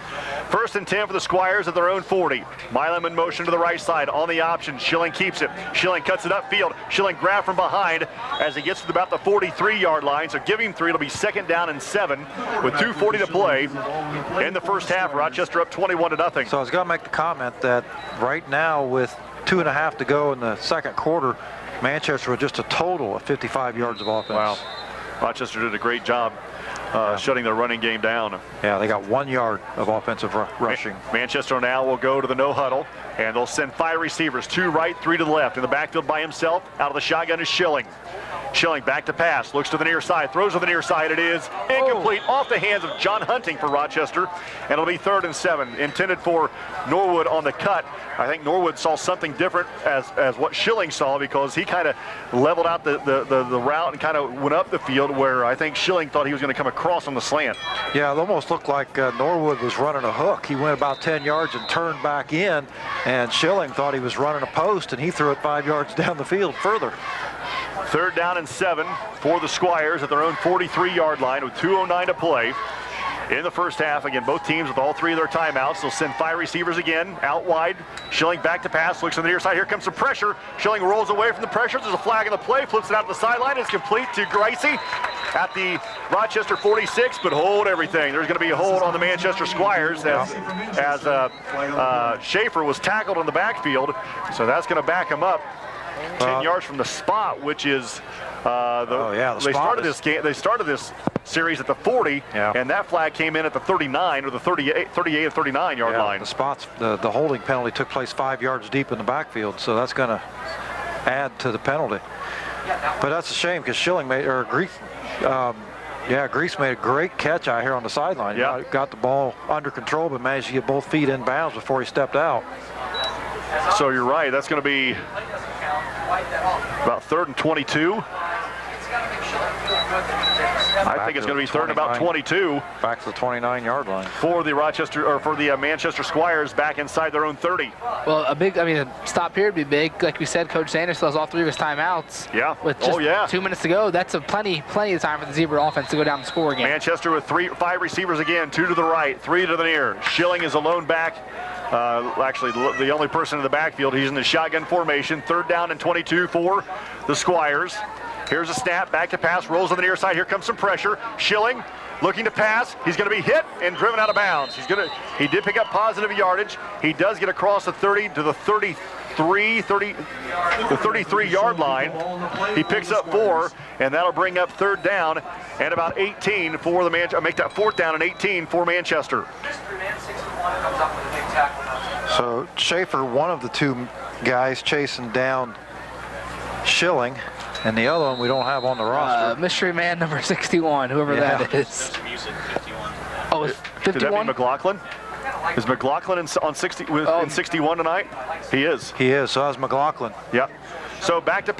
1st and 10 for the Squires at their own 40. Milam in motion to the right side on the option. Schilling keeps it. Schilling cuts it upfield. Schilling grabbed from behind as he gets to about the 43-yard line. So give him 3. It'll be 2nd down and 7 with 2:40 to play in the first half. Rochester up 21-0. So I was going to make the comment that right now with 2.5 to go in the second quarter, Manchester with just a total of 55 yards of offense. Wow. Rochester did a great job shutting their running game down. Yeah, they got 1 yard of offensive rushing. Manchester now will go to the no huddle, and they'll send 5 receivers, 2 right, 3 to the left. In the backfield by himself, out of the shotgun is Schilling. Schilling back to pass, looks to the near side, throws to the near side. It is incomplete, off the hands of John Hunting for Rochester, and it'll be 3rd and 7, intended for Norwood on the cut. I think Norwood saw something different as what Schilling saw, because he kind of leveled out the route and kind of went up the field, where I think Schilling thought he was going to come across on the slant. Yeah, it almost looked like Norwood was running a hook. He went about 10 yards and turned back in, and Schilling thought he was running a post, and he threw it 5 yards down the field further. 3rd down and 7 for the Squires at their own 43-yard line with 2:09 to play. In the first half, again, both teams with all 3 of their timeouts. They'll send 5 receivers again, out wide. Schilling back to pass, looks on the near side. Here comes some pressure. Schilling rolls away from the pressure. There's a flag in the play, flips it out to the sideline. It's complete to Gracie at the Rochester 46, but hold everything. There's going to be a hold on the Manchester Squires as Schaefer was tackled in the backfield, so that's going to back him up 10 yards from the spot, which is they started this series at the 40, and that flag came in at the 39 or the 38 or 39 yard line. The spots, the holding penalty took place 5 yards deep in the backfield, so that's going to add to the penalty. But that's a shame, because Schilling made, or Grease made a great catch out here on the sideline. Yeah. Got the ball under control, but managed to get both feet in bounds before he stepped out. So you're right. That's going to be about 3rd and 22. I think it's going to be 3rd and about 22. Back to the 29-yard line. For the Manchester Squires back inside their own 30. Well, a stop here would be big. Like we said, Coach Sanders still has all 3 of his timeouts. Yeah. With just 2 minutes to go, that's plenty of time for the Zebra offense to go down and score again. Manchester with 5 receivers again, 2 to the right, 3 to the near. Schilling is a lone back. Actually, the only person in the backfield. He's in the shotgun formation. 3rd down and 22 for the Squires. Here's a snap, back to pass, rolls on the near side. Here comes some pressure. Schilling looking to pass. He's going to be hit and driven out of bounds. He did pick up positive yardage. He does get across the 30 to the 33-yard line. He picks up 4, and that'll bring up 3rd down and about 18 for the make that 4th down and 18 for Manchester. So Schaefer, one of the 2 guys chasing down Schilling, and the other one we don't have on the roster. Mystery man number 61, whoever that is. Oh, it's 51? Could that be McLaughlin? Is McLaughlin in 61 tonight? He is. He is, so that's McLaughlin. Yep. So back to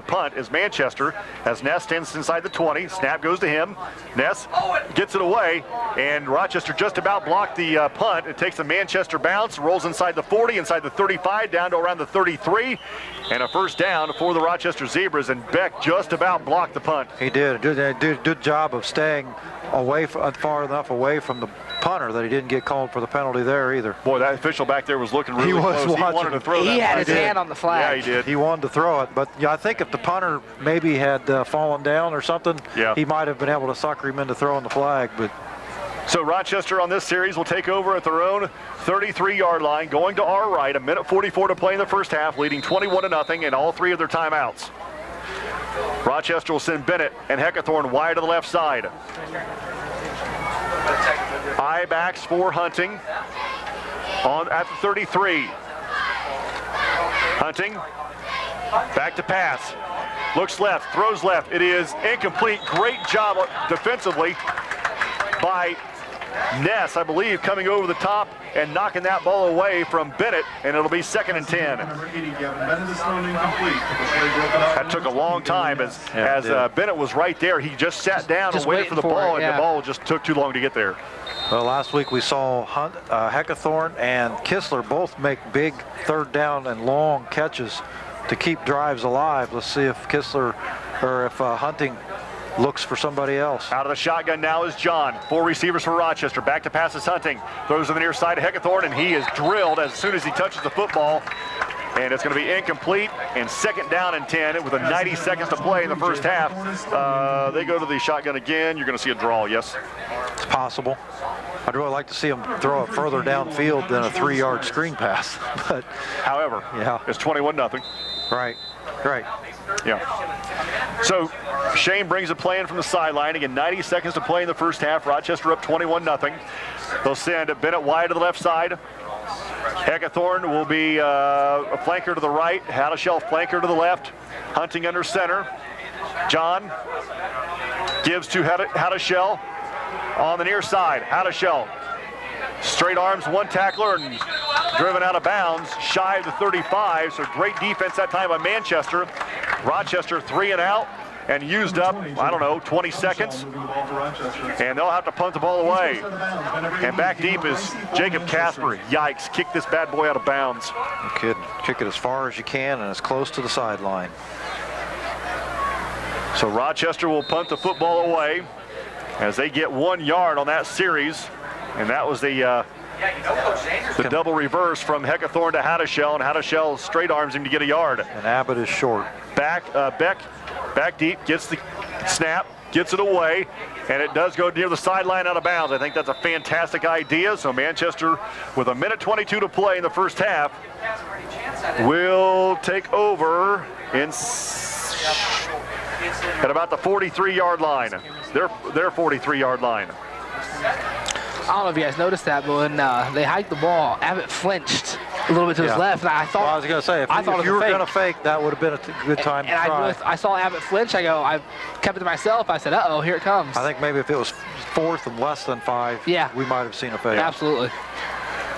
punt is Manchester as Ness stands inside the 20. Snap goes to him. Ness gets it away, and Rochester just about blocked the punt. It takes a Manchester bounce, rolls inside the 40, inside the 35, down to around the 33, and a 1st down for the Rochester Zebras, and Beck just about blocked the punt. He did. Did a good job of staying far enough away from the punter that he didn't get called for the penalty there either. Boy, that official back there was looking really close. He wanted to throw that. He had his hand on the flag. Yeah, he did. He wanted to throw it, but I think if the punter maybe had fallen down or something, he might have been able to sucker him into throwing the flag. But so Rochester on this series will take over at their own 33-yard line, going to our right. 1:44 to play in the first half, leading 21-0 in all 3 of their timeouts. Rochester will send Bennett and Heckathorn wide to the left side. I backs for Hunting at the 33. Hunting back to pass. Looks left, throws left. It is incomplete. Great job defensively by Ness, I believe, coming over the top and knocking that ball away from Bennett, and it'll be 2nd and 10. That took a long time as Bennett was right there. He just sat down and waited for the ball, and the ball just took too long to get there. Well, last week we saw Heckathorn and Kistler both make big 3rd down and long catches to keep drives alive. Let's see if Kistler or if Hunting looks for somebody else. Out of the shotgun now is John. 4 receivers for Rochester. Back to pass is Hunting. Throws to the near side of Heckathorn, and he is drilled as soon as he touches the football. And it's going to be incomplete, and 2nd down and 10 with 90 seconds to play in the first half. They go to the shotgun again. You're going to see a draw, yes? It's possible. I'd really like to see him throw it further downfield than a 3-yard screen pass. But however, it's 21-0. Right. Yeah. So Shane brings a play in from the sideline. Again, 90 seconds to play in the first half. Rochester up 21-0. They'll send Bennett wide to the left side. Heckathorn will be a flanker to the right. Hadashell flanker to the left. Hunting under center. John gives to Hadashell on the near side. Hadashell, straight arms, one tackler, and driven out of bounds, shy of the 35. So great defense that time by Manchester. Rochester 3 and out and used up, 20 seconds. And they'll have to punt the ball away. And back deep is Jacob Casper. Yikes, kick this bad boy out of bounds. No kidding. Kick it as far as you can and as close to the sideline. So Rochester will punt the football away as they get 1 yard on that series. And that was the double reverse from Heckathorn to Hadashell, and Hadashell straight arms him to get a yard. And Abbott is short. Beck, back deep, gets the snap, gets it away, and it does go near the sideline out of bounds. I think that's a fantastic idea. So Manchester, with 1:22 to play in the first half, will take over at about the 43-yard line. Their 43-yard line. I don't know if you guys noticed that, but when they hiked the ball, Abbott flinched a little bit to his left. And I thought, I was going to say, if you were going to fake, that would have been a good time to try. I saw Abbott flinch. I kept it to myself. I said, uh-oh, here it comes. I think maybe if it was fourth and less than 5, we might have seen a fake. Absolutely.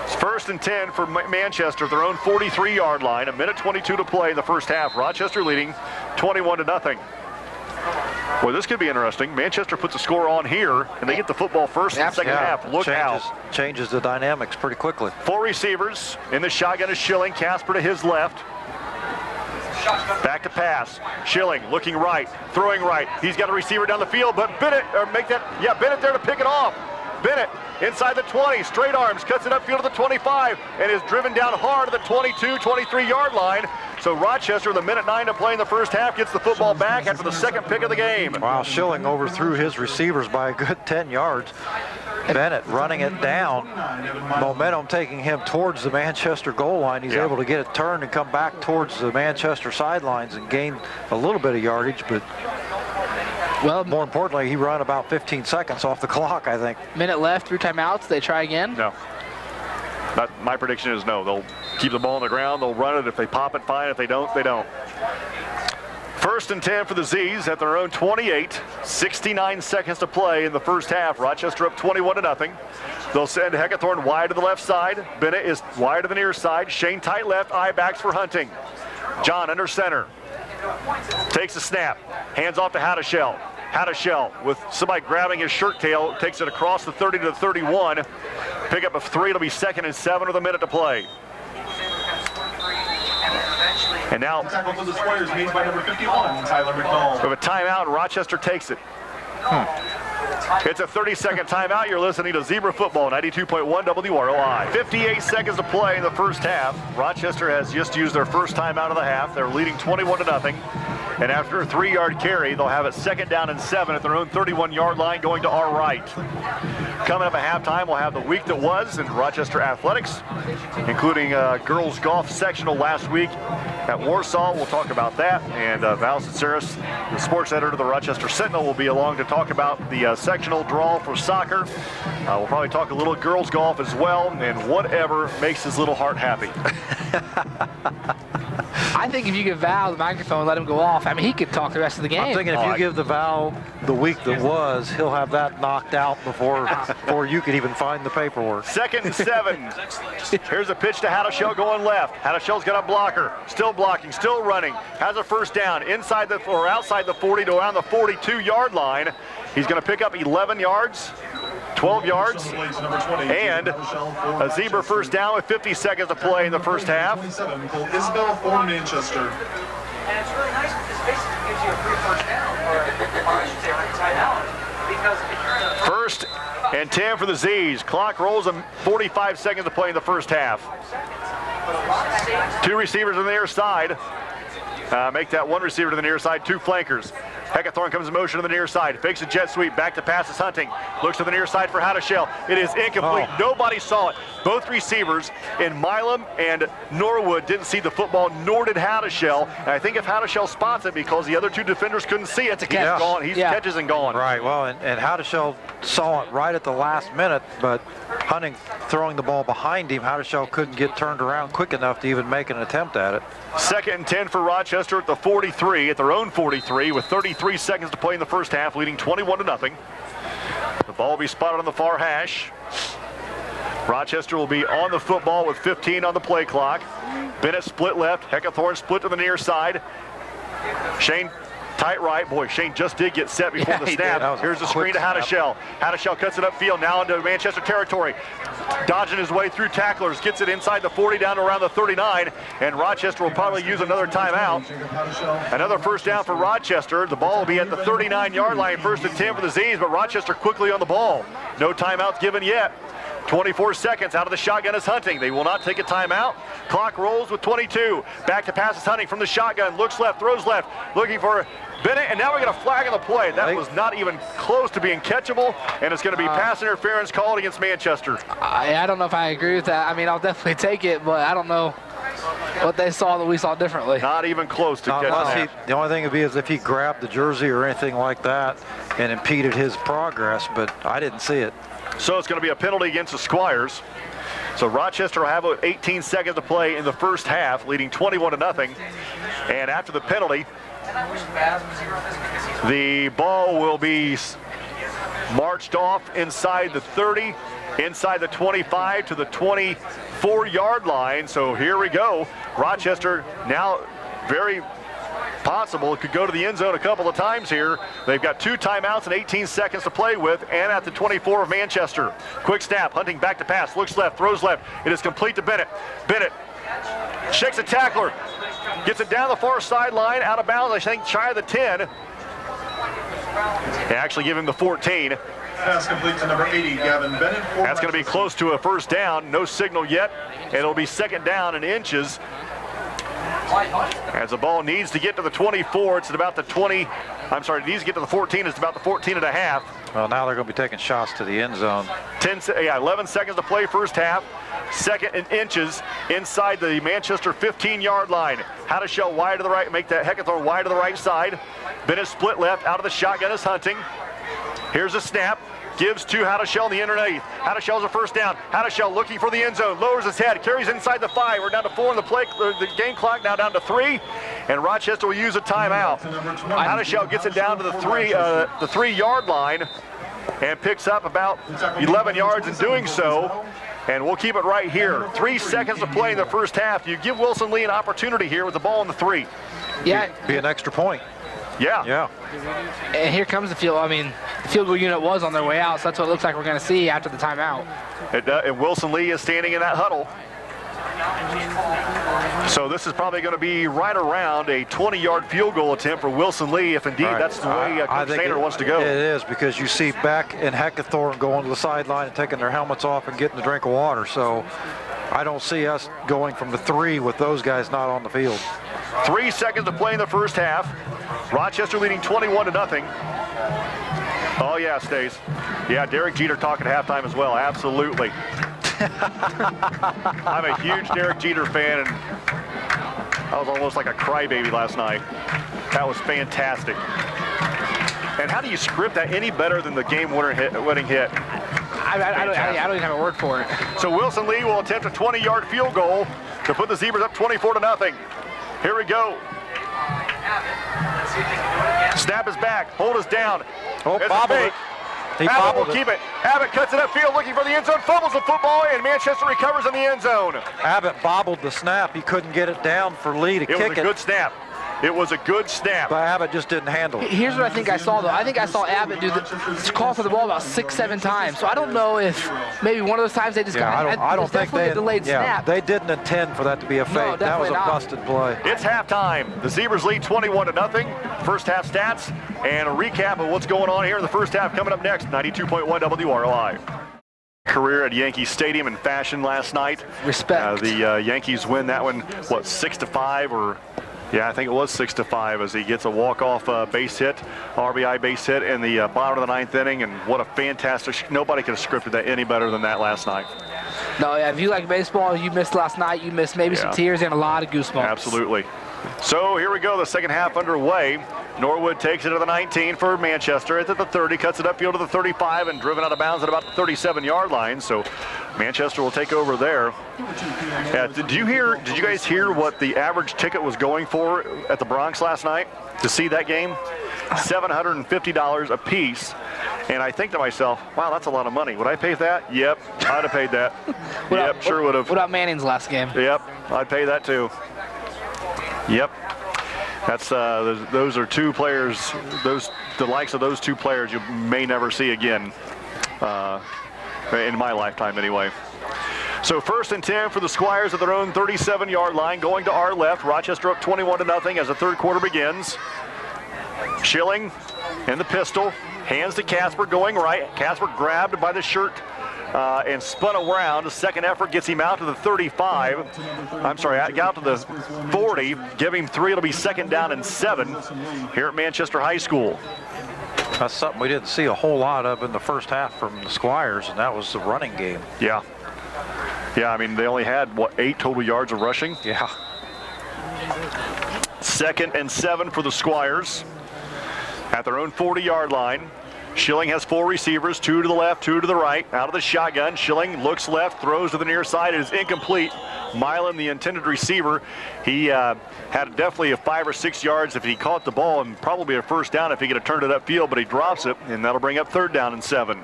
It's 1st and 10 for Manchester, their own 43-yard line. 1:22 to play in the first half. Rochester leading 21-0. Well, this could be interesting. Manchester puts a score on here, and they get the football first in the second half. Look out. Changes the dynamics pretty quickly. 4 receivers. In the shotgun is Schilling. Casper to his left. Back to pass. Schilling looking right, throwing right. He's got a receiver down the field, but Bennett there to pick it off. Bennett inside the 20, straight arms, cuts it upfield to the 25, and is driven down hard to the 22, 23-yard line. So Rochester, with 1:09 to play in the first half, gets the football back after the second pick of the game. Wow, Schilling overthrew his receivers by a good 10 yards. Bennett running it down, momentum taking him towards the Manchester goal line. He's able to get it turned and come back towards the Manchester sidelines and gain a little bit of yardage, but more importantly, he ran about 15 seconds off the clock, I think. Minute left, 3 timeouts. They try again? No. My prediction is no. They'll keep the ball on the ground. They'll run it. If they pop it, fine. If they don't, they don't. 1st and 10 for the Z's at their own 28. 69 seconds to play in the first half. Rochester up 21-0. They'll send Heckathorn wide to the left side. Bennett is wide to the near side. Shane tight left. Eye backs for Hunting. John under center. Takes a snap. Hands off to Hadashell. Hadashell with somebody grabbing his shirt tail. Takes it across the 30 to the 31. Pickup of 3. It'll be 2nd and 7 with a minute to play. And now tackle for the Squares made by number 51, Tyler McNall. We have a timeout, and Rochester takes it. It's a 30-second timeout. You're listening to Zebra Football, 92.1 WROI. 58 seconds to play in the first half. Rochester has just used their first timeout of the half. They're leading 21-0. And after a 3-yard carry, they'll have it 2nd down and 7 at their own 31-yard line going to our right. Coming up at halftime, we'll have the week that was in Rochester athletics, including girls golf sectional last week at Warsaw. We'll talk about that. And Val Saris, the sports editor of the Rochester Sentinel, will be along to talk about the sectional draw for soccer. We'll probably talk a little girls golf as well, and whatever makes his little heart happy. I think if you give Val the microphone and let him go off, I mean, he could talk the rest of the game. I'm thinking if you give the Val the week that was, he'll have that knocked out before you could even find the paperwork. 2nd and 7. Here's a pitch to Hadashell going left. Hadashell's got a blocker. Still blocking, still running. Has a first down inside or outside the 40 to around the 42-yard line. He's going to pick up 11 yards. 12 yards, and a Zebra first down with 50 seconds to play in the first half. Isabel for Manchester. And it's really nice because basically gives you a free first down, or I should say a free timeout, because if you're in a... 1st and 10 for the Z's. Clock rolls, 45 seconds to play in the first half. 2 receivers on the near side. Make that 1 receiver to the near side, 2 flankers. Heckathorn comes in motion to the near side. Fakes a jet sweep. Back to pass is Hunting. Looks to the near side for Hadashell. It is incomplete. Nobody saw it. Both receivers in Milam and Norwood didn't see the football, nor did Hadashell. And I think if Hadashell spots it because the other two defenders couldn't see it, he's gone. He catches and gone. Right. Well, and Hadashell saw it right at the last minute, but Hunting throwing the ball behind him, Hadashell couldn't get turned around quick enough to even make an attempt at it. 2nd and 10 for Rochester at the 43, at their own 43, with 33 seconds to play in the first half, leading 21-0. The ball will be spotted on the far hash. Rochester will be on the football with 15 on the play clock. Bennett split left. Heckathorn split to the near side. Shane tight right. Boy, Shane just did get set before the snap. Here's the screen to Hadashell. Hadashell cuts it upfield now into Manchester territory. Dodging his way through tacklers. Gets it inside the 40 down to around the 39. And Rochester will probably use another timeout. Another first down for Rochester. The ball will be at the 39-yard line. 1st and 10 for the Z's, but Rochester quickly on the ball. No timeouts given yet. 24 seconds out of the shotgun is Hunting. They will not take a timeout. Clock rolls with 22. Back to pass is Hunting from the shotgun. Looks left, throws left. Looking for Bennett, and now we got a flag on the play. That was not even close to being catchable, and it's going to be pass interference called against Manchester. I don't know if I agree with that. I mean, I'll definitely take it, but I don't know what they saw that we saw differently. Not even close to catching that. The only thing would be is if he grabbed the jersey or anything like that and impeded his progress, but I didn't see it. So it's going to be a penalty against the Squires. So Rochester will have 18 seconds to play in the first half, leading 21-0. And after the penalty, the ball will be marched off inside the 30, inside the 25 to the 24-yard line. So here we go. Rochester now very possible could go to the end zone a couple of times here. They've got 2 timeouts and 18 seconds to play with, and at the 24 of Manchester. Quick snap, Hunting back to pass, looks left, throws left. It is complete to Bennett. Bennett shakes a tackler, gets it down the far sideline, out of bounds, I think shy of the 10. They actually give him the 14. Pass complete to number 80, Gavin Bennett. That's going to be close to a first down. No signal yet. It'll be 2nd down and inches. As the ball needs to get to the 24, it's at about the 20. I'm sorry, it needs to get to the 14. It's about the 14 and a half. Well, now they're going to be taking shots to the end zone. 11 seconds to play first half. 2nd and inches inside the Manchester 15-yard line. Hadashell wide to the right, make that Heckathorn wide to the right side. Bennett split left, out of the shotgun is Hunting. Here's a snap. Gives to Hadashell in the underneath. Hadashell's a first down. Hadashell looking for the end zone. Lowers his head. Carries inside the 5. We're down to 4 in the game clock. Now down to 3. And Rochester will use a timeout. Hadashell gets it down to the 3-yard line and picks up about 11 yards in doing so. And we'll keep it right here. 3 seconds to play in the first half. You give Wilson Lee an opportunity here with the ball on the 3. Yeah. Be an extra point. Yeah. And here comes the field. I mean, the field goal unit was on their way out, so that's what it looks like we're going to see after the timeout. And Wilson Lee is standing in that huddle. So this is probably going to be right around a 20-yard field goal attempt for Wilson Lee, if indeed that's the way Coach Sainer wants to go. It is, because you see Beck and Heckathorn going to the sideline and taking their helmets off and getting a drink of water. So I don't see us going from the 3 with those guys not on the field. 3 seconds to play in the first half. Rochester leading 21-0. Oh yeah, Stace. Yeah, Derek Jeter talking halftime as well. Absolutely. I'm a huge Derek Jeter fan, and I was almost like a crybaby last night. That was fantastic. And how do you script that any better than the winning hit? I don't even have a word for it. So Wilson Lee will attempt a 20-yard field goal to put the Zebras up 24-0. Here we go. Snap is back. Hold us down. Oh, bobbled it. He Abbott bobbled will it. keep it. Abbott cuts it upfield looking for the end zone, fumbles the football, and Manchester recovers in the end zone. Abbott bobbled the snap. He couldn't get it down for Lee to kick it. It was a good snap. It was a good snap. But Abbott just didn't handle it. Here's what I think I saw, though. I think I saw Abbott do the call for the ball about 6-7 times. So I don't know if maybe one of those times they just got it. I don't think they a delayed snap. They didn't intend for that to be a fake. No, that was a not. busted play. It's halftime. The Zebras lead 21-0. First half stats and a recap of what's going on here in the first half coming up next. 92.1 WRLI. Career at Yankee Stadium in fashion last night. Respect. The Yankees win that one, what, 6-5 or... Yeah, I think it was 6-5 as he gets a walk-off base hit, RBI base hit in the bottom of the 9th inning, and what a fantastic, nobody could have scripted that any better than that last night. No, yeah, if you like baseball, you missed last night, you missed maybe some tears and a lot of goosebumps. Absolutely. So here we go, the second half underway. Norwood takes it to the 19 for Manchester. It's at the 30, cuts it upfield to the 35, and driven out of bounds at about the 37-yard line. So Manchester will take over there. Did you guys hear what the average ticket was going for at the Bronx last night to see that game? $750 a piece. And I think to myself, wow, that's a lot of money. Would I pay that? Yep, I'd have paid that. Sure would have. What about Manning's last game? Yep, I'd pay that too. Yep. That's those are two players. The likes of those two players you may never see again in my lifetime, anyway. So 1st and 10 for the Squires at their own 37-yard line, going to our left. Rochester up 21-0 as the third quarter begins. Schilling in the pistol, hands to Casper going right. Casper grabbed by the shirt and spun around. The second effort gets him out to the 35. I'm sorry, out to the 40. Give him 3. It'll be 2nd down and 7 here at Manchester High School. That's something we didn't see a whole lot of in the first half from the Squires, and that was the running game. Yeah. Yeah, I mean, they only had, 8 total yards of rushing? Yeah. 2nd and 7 for the Squires at their own 40-yard line. Schilling has 4 receivers, 2 to the left, 2 to the right. Out of the shotgun, Schilling looks left, throws to the near side. It is incomplete. Milan, the intended receiver, he had definitely a 5 or 6 yards if he caught the ball, and probably a first down if he could have turned it upfield, but he drops it, and that'll bring up 3rd down and 7.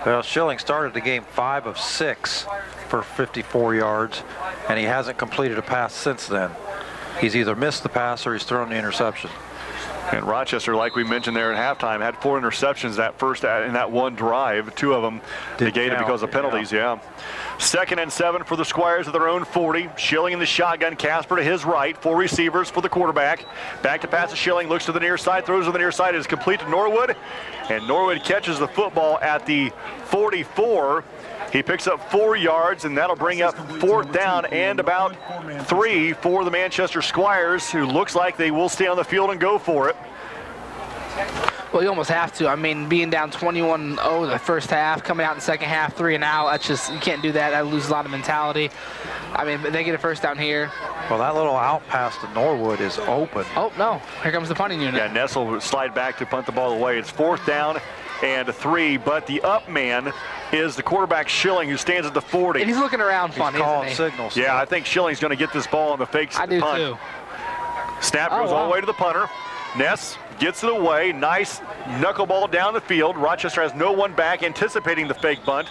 Well, Schilling started the game 5 of 6 for 54 yards, and he hasn't completed a pass since then. He's either missed the pass or he's thrown the interception. And Rochester, like we mentioned there at halftime, had 4 interceptions in that one drive. 2 of them negated because of penalties, yeah. 2nd and 7 for the Squires at their own 40. Schilling in the shotgun, Casper to his right. 4 receivers for the quarterback. Back to pass to Schilling, looks to the near side, throws to the near side. It is complete to Norwood. And Norwood catches the football at the 44. He picks up 4 yards, and that'll bring up 4th down and about 3 for the Manchester Squires, who looks like they will stay on the field and go for it. Well, you almost have to. I mean, being down 21-0 the first half, coming out in the second half, 3 and out, that's just, you can't do that. That loses a lot of mentality. I mean, they get a first down here. Well, that little out pass to Norwood is open. Oh, no. Here comes the punting unit. Yeah, Nessel will slide back to punt the ball away. It's 4th down and 3, but the up man is the quarterback Schilling, who stands at the 40. And he's looking around funny, calling isn't he? signals. Yeah, I think Schilling's going to get this ball on the fake punt. I do too. Snap goes all the way to the punter. Ness gets it away. Nice knuckleball down the field. Rochester has no one back, anticipating the fake punt,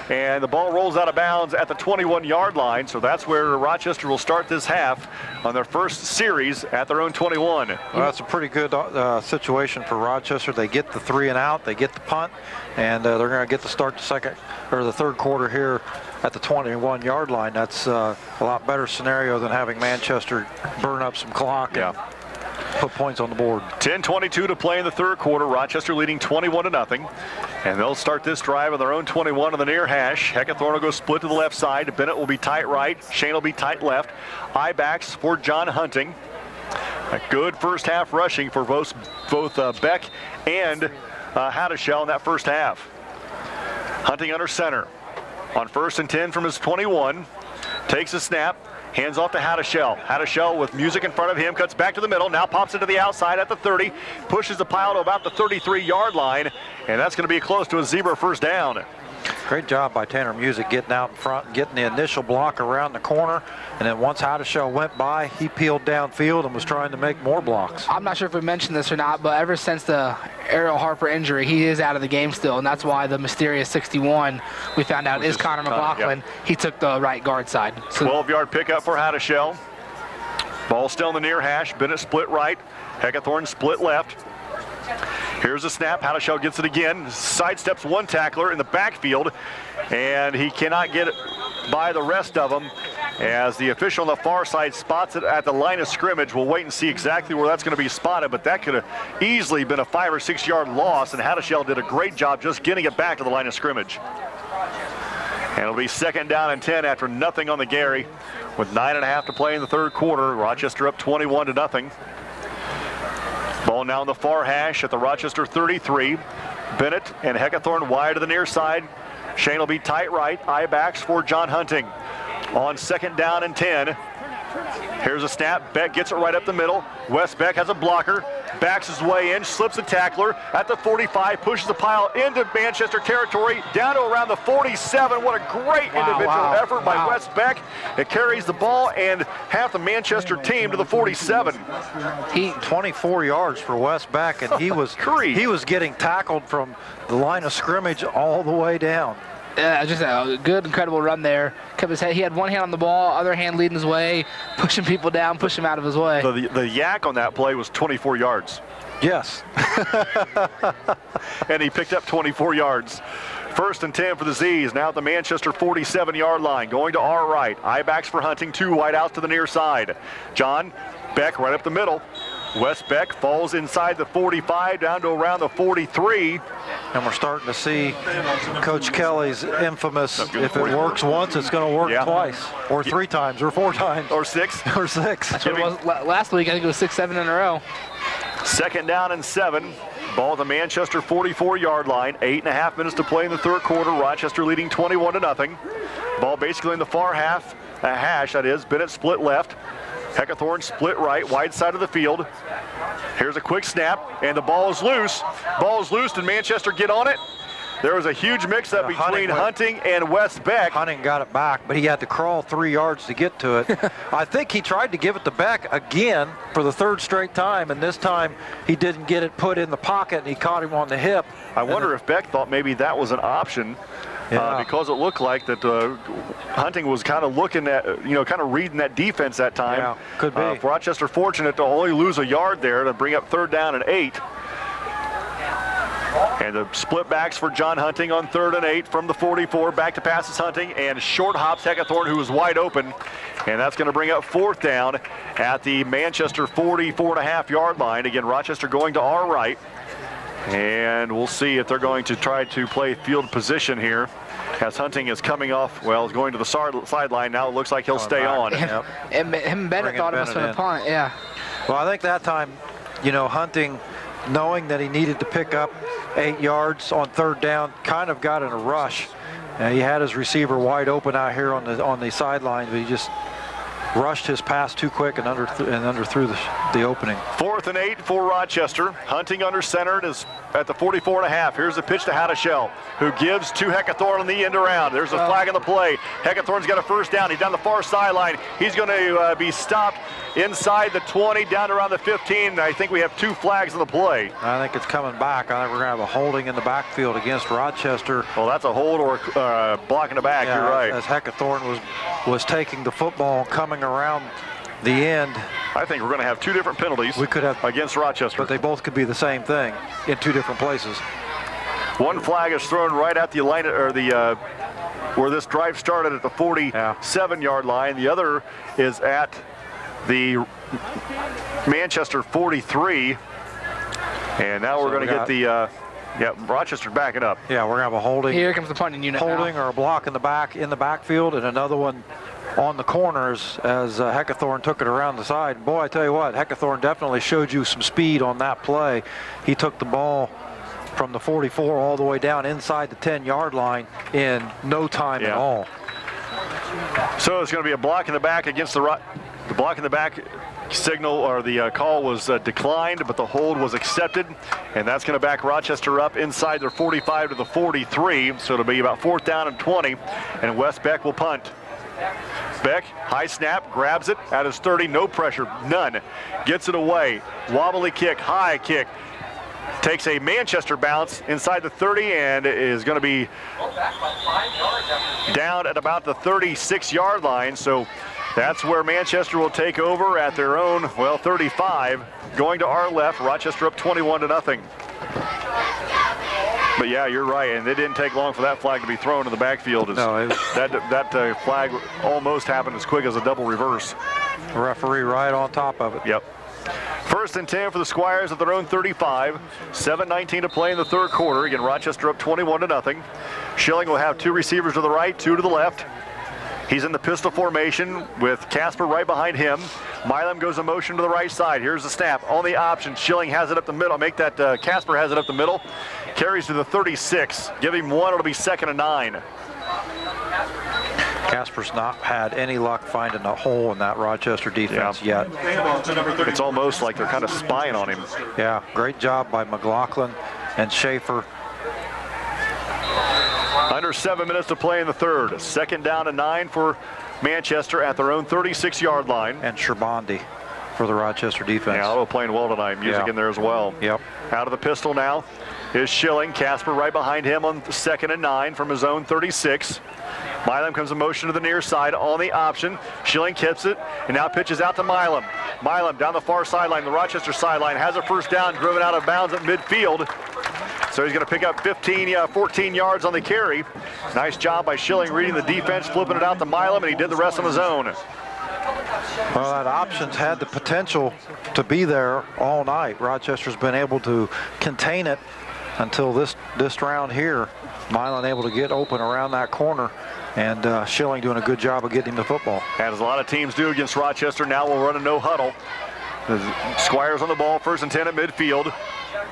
and the ball rolls out of bounds at the 21-yard line. So that's where Rochester will start this half on their first series at their own 21. Well, that's a pretty good situation for Rochester. They get the 3 and out, they get the punt, and they're going to get to start the third quarter here at the 21-yard line. That's a lot better scenario than having Manchester burn up some clock and put points on the board. 10:22 to play in the third quarter. Rochester leading 21-0. And they'll start this drive on their own 21 on the near hash. Heckathorn will go split to the left side. Bennett will be tight right. Shane will be tight left. I-backs for John Hunting. A good first half rushing for both Beck and Hadashell in that first half. Hunting under center. On 1st and 10 from his 21. Takes a snap. Hands off to Hadashell. Hadashell with music in front of him, cuts back to the middle, now pops it to the outside at the 30, pushes the pile to about the 33-yard line, and that's going to be close to a zebra first down. Great job by Tanner Music getting out in front, getting the initial block around the corner, and then once Hadashell went by, he peeled downfield and was trying to make more blocks. I'm not sure if we mentioned this or not, but ever since the Ariel Harper injury, he is out of the game still, and that's why the mysterious 61 we found out is Connor McLaughlin. He took the right guard side. So 12-yard pickup for Hadashell. Ball still in the near hash. Bennett split right. Heckathorn split left. Here's a snap. Hadashell gets it again. Sidesteps one tackler in the backfield, and he cannot get it by the rest of them as the official on the far side spots it at the line of scrimmage. We'll wait and see exactly where that's going to be spotted, but that could have easily been a 5 or 6 yard loss, and Hadashell did a great job just getting it back to the line of scrimmage. And it'll be 2nd down and 10 after nothing on the Gary. with 9.5 to play in the third quarter. Rochester up 21-0. Ball now in the far hash at the Rochester 33. Bennett and Heckathorn wide to the near side. Shane will be tight right. I-backs for John Hunting. On 2nd down and 10. Here's a snap. Beck gets it right up the middle. Wes Beck has a blocker. Backs his way in, slips a tackler at the 45, pushes the pile into Manchester territory, down to around the 47. What a great individual effort by Wes Beck. It carries the ball and half the Manchester team to the 47. 24 yards for Wes Beck, and he was getting tackled from the line of scrimmage all the way down. Yeah, just a good, incredible run there. Kept his head. He had one hand on the ball, other hand leading his way, pushing people down, pushing him out of his way. So the yak on that play was 24 yards. Yes. And he picked up 24 yards. 1st and 10 for the Z's. Now at the Manchester 47-yard line. Going to our right. I-backs for Hunting. 2 wide outs to the near side. John Beck right up the middle. Wes Beck falls inside the 45 down to around the 43. And we're starting to see Coach Kelly's infamous, if it works once, it's going to work twice, or 3 times, or 4 times. Or 6. Or 6. That's what it was last week. I think it was 6-7 in a row. 2nd down and 7. Ball at the Manchester 44-yard line. 8.5 minutes to play in the third quarter. Rochester leading 21-0. Ball basically in the far half, hash, that is. Bennett split left. Heckathorn split right, wide side of the field. Here's a quick snap, and the ball is loose. Ball is loose. Did Manchester get on it? There was a huge mix-up between Hunting and Wes Beck. Hunting got it back, but he had to crawl 3 yards to get to it. I think he tried to give it to Beck again for the 3rd straight time, and this time he didn't get it put in the pocket, and he caught him on the hip. I wonder if Beck thought maybe that was an option. Because it looked like that Hunting was kind of looking at, kind of reading that defense that time. Yeah, could be. Rochester fortunate to only lose a yard there to bring up 3rd down and 8. And the split backs for John Hunting on 3rd and 8 from the 44. Back to passes Hunting, and short hops Heckathorn, who was wide open. And that's going to bring up 4th down at the Manchester 44.5-yard line. Again, Rochester going to our right. And we'll see if they're going to try to play field position here, as Hunting is coming off, is going to the sideline. Now it looks like he'll stay on. And him and Bennett thought it must have been a punt, yeah. Well, I think that time, Hunting, knowing that he needed to pick up 8 yards on 3rd down, kind of got in a rush. He had his receiver wide open out here on the sideline, but he just rushed his pass too quick and underthrew the opening. 4th and 8 for Rochester. Hunting under center is at the 44.5. Here's the pitch to Hadashell, who gives to Heckathorn on the end around. There's a flag on the play. Heckathorn's got a 1st down. He's down the far sideline. He's going to be stopped inside the 20, down around the 15. I think we have 2 flags on the play. I think it's coming back. I think we're going to have a holding in the backfield against Rochester. Well, that's a hold or block in the back. Yeah, you're right. As Heckathorn was taking the football and coming around the end. I think we're going to have 2 different penalties against Rochester. But they both could be the same thing in 2 different places. One flag is thrown right at the line, or where this drive started at the 47-yard line. The other is at the Manchester 43. And now we're going to get the Rochester backing up. Yeah, we're going to have a holding. Here comes the punting unit or a block in the backfield, and another one on the corners as Heckathorn took it around the side. Boy, I tell you what, Heckathorn definitely showed you some speed on that play. He took the ball from the 44 all the way down inside the 10-yard line in no time at all. So it's going to be a block in the back against the block in the back signal, or the call was declined, but the hold was accepted, and that's going to back Rochester up inside their 45 to the 43. So it'll be about 4th down and 20, and Wes Beck will punt. Beck, high snap, grabs it at his 30, no pressure, none. Gets it away, wobbly kick, high kick. Takes a Manchester bounce inside the 30 and is going to be down at about the 36-yard line. So that's where Manchester will take over at their own, 35. Going to our left, Rochester up 21-0. But yeah, you're right, and it didn't take long for that flag to be thrown in the backfield. That flag almost happened as quick as a double reverse. The referee right on top of it. Yep. 1st and 10 for the Squires at their own 35. 7:19 to play in the third quarter. Again, Rochester up 21-0. Schilling will have 2 receivers to the right, 2 to the left. He's in the pistol formation with Casper right behind him. Milam goes in motion to the right side. Here's the snap on the option. Schilling has it up the middle. Make that Casper has it up the middle. Carries to the 36. Give him one. It'll be 2nd and 9. Casper's not had any luck finding a hole in that Rochester defense yet. It's almost like they're kind of spying on him. Yeah, great job by McLaughlin and Schaefer. Under 7 minutes to play in the third. 2nd down and 9 for Manchester at their own 36-yard line. And Sherbondi for the Rochester defense. Yeah, Otto playing well tonight. Music in there as well. Yep. Out of the pistol now is Schilling. Casper right behind him on 2nd and 9 from his own 36. Milam comes in motion to the near side on the option. Schilling keeps it and now pitches out to Milam. Milam down the far sideline, the Rochester sideline, has a first down, driven out of bounds at midfield. So he's going to pick up 14 yards on the carry. Nice job by Schilling reading the defense, flipping it out to Milam, and he did the rest on his own. Well, that option's had the potential to be there all night. Rochester's been able to contain it until this round here. Milan able to get open around that corner, and Schilling doing a good job of getting the football. As a lot of teams do against Rochester, now we'll run a no huddle. Squires on the ball, 1st and 10 at midfield.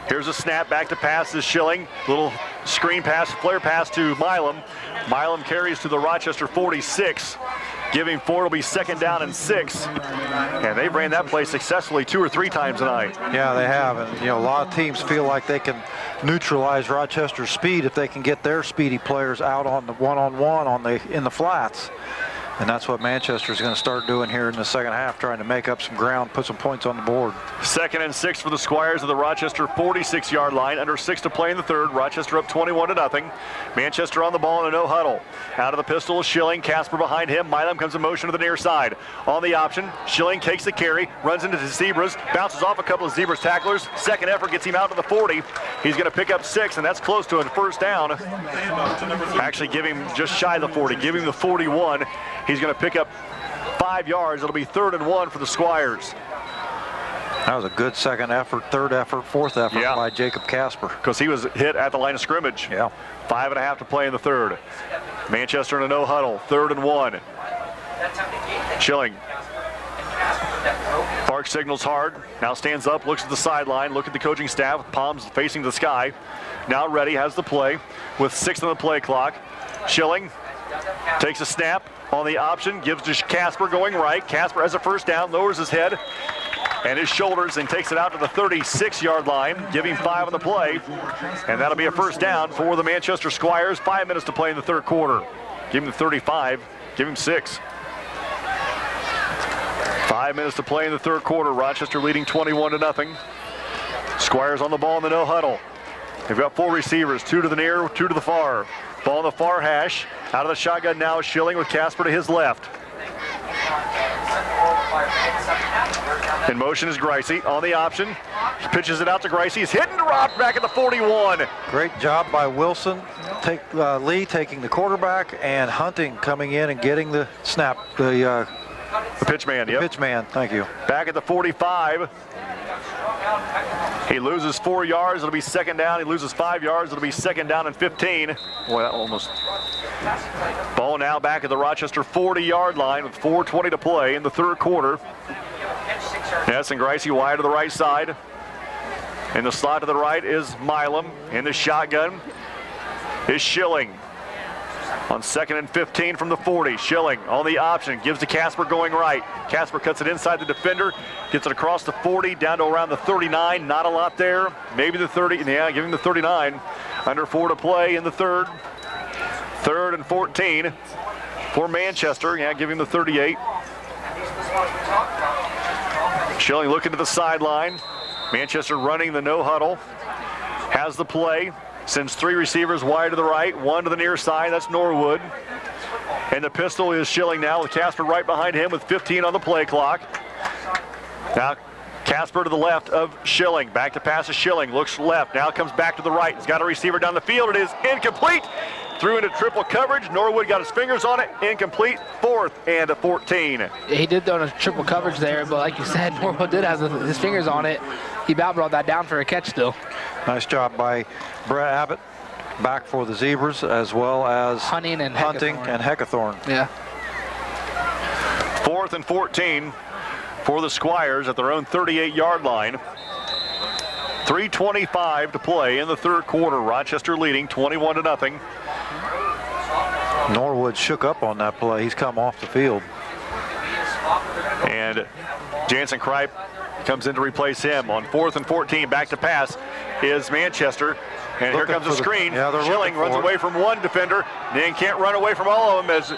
Here's a snap, back to pass is Schilling. Little screen pass, flare pass to Milam. Milam carries to the Rochester 46. Giving 4, it'll be 2nd down and 6. And they've ran that play successfully 2 or 3 times tonight. Yeah, they have. And, a lot of teams feel like they can neutralize Rochester's speed if they can get their speedy players out on the one-on-one in the flats. And that's what Manchester's going to start doing here in the second half, trying to make up some ground, put some points on the board. 2nd and 6 for the Squires of the Rochester 46-yard line. Under 6 to play in the third. Rochester up 21-0. Manchester on the ball in a no huddle. Out of the pistol is Schilling. Casper behind him. Milam comes in motion to the near side. On the option, Schilling takes the carry, runs into the Zebras, bounces off a couple of Zebras tacklers. Second effort gets him out to the 40. He's going to pick up 6, and that's close to a first down. Actually, give him just shy of the 40. Give him the 41. He's going to pick up 5 yards. It'll be 3rd and 1 for the Squires. That was a good second effort, third effort, fourth effort by Jacob Casper. Because he was hit at the line of scrimmage. Yeah. 5.5 to play in the third. Manchester in a no huddle, 3rd and 1. Schilling. Park signals hard. Now stands up, looks at the sideline, look at the coaching staff, palms facing the sky. Now ready, has the play with 6 on the play clock. Schilling takes a snap on the option, gives to Casper going right. Casper has a first down, lowers his head and his shoulders and takes it out to the 36-yard line, giving 5 on the play. And that'll be a first down for the Manchester Squires. 5 minutes to play in the third quarter. Give him the 35, give him 6. 5 minutes to play in the third quarter. Rochester leading 21-0. Squires on the ball in the no huddle. They've got 4 receivers, 2 to the near, 2 to the far. Ball on the far hash. Out of the shotgun now is Schilling with Casper to his left. In motion is Greisy on the option. He pitches it out to Greisy. He's hit and dropped back at the 41. Great job by Wilson. Lee taking the quarterback and Hunting coming in and getting the snap. The pitch man, yep. Pitch man, thank you. Back at the 45. He loses 4 yards, it'll be 2nd down. He loses 5 yards, it'll be 2nd down and 15. Boy, that almost. Ball now back at the Rochester 40-yard line with 4:20 to play in the third quarter. Yes, and Greisy wide to the right side. In the slot to the right is Milam. In the shotgun is Schilling. On 2nd and 15 from the 40, Schilling on the option, gives to Casper going right. Casper cuts it inside the defender, gets it across the 40, down to around the 39. Not a lot there. Maybe the 30, yeah, give him the 39. Under 4 to play in the third. 3rd and 14 for Manchester. Yeah, give him the 38. Schilling looking to the sideline. Manchester running the no huddle. Has the play. Sends 3 receivers wide to the right, 1 to the near side. That's Norwood. And the pistol is Schilling now with Casper right behind him with 15 on the play clock. Now Casper to the left of Schilling. Back to pass to Schilling. Looks left. Now comes back to the right. He's got a receiver down the field. It is incomplete. Threw into triple coverage. Norwood got his fingers on it. Incomplete. 4th and 14. Yeah, he did throw in a triple coverage there, but like you said, Norwood did have his fingers on it. He about brought that down for a catch still. Nice job by Brett Abbott, back for the Zebras, as well as Hunting and Heckathorn. Yeah. 4th and 14 for the Squires at their own 38-yard line. 3:25 to play in the third quarter. Rochester leading 21-0. Norwood shook up on that play. He's come off the field. And Jansen Kripe comes in to replace him. On 4th and 14, back to pass is Manchester. And here comes the screen. Schilling runs away from one defender, then can't run away from all of them as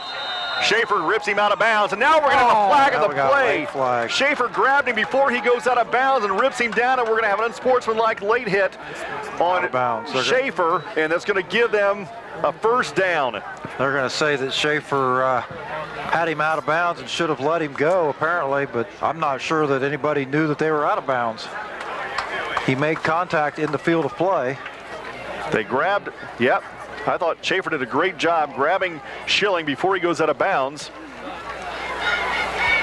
Schaefer rips him out of bounds. And now we're going to have a flag of the play. Schaefer grabbed him before he goes out of bounds and rips him down, and we're going to have an unsportsmanlike late hit on Schaefer, and that's going to give them a first down. They're going to say that Schaefer had him out of bounds and should have let him go, apparently, but I'm not sure that anybody knew that they were out of bounds. He made contact in the field of play. They grabbed, yep. I thought Schaefer did a great job grabbing Schilling before he goes out of bounds.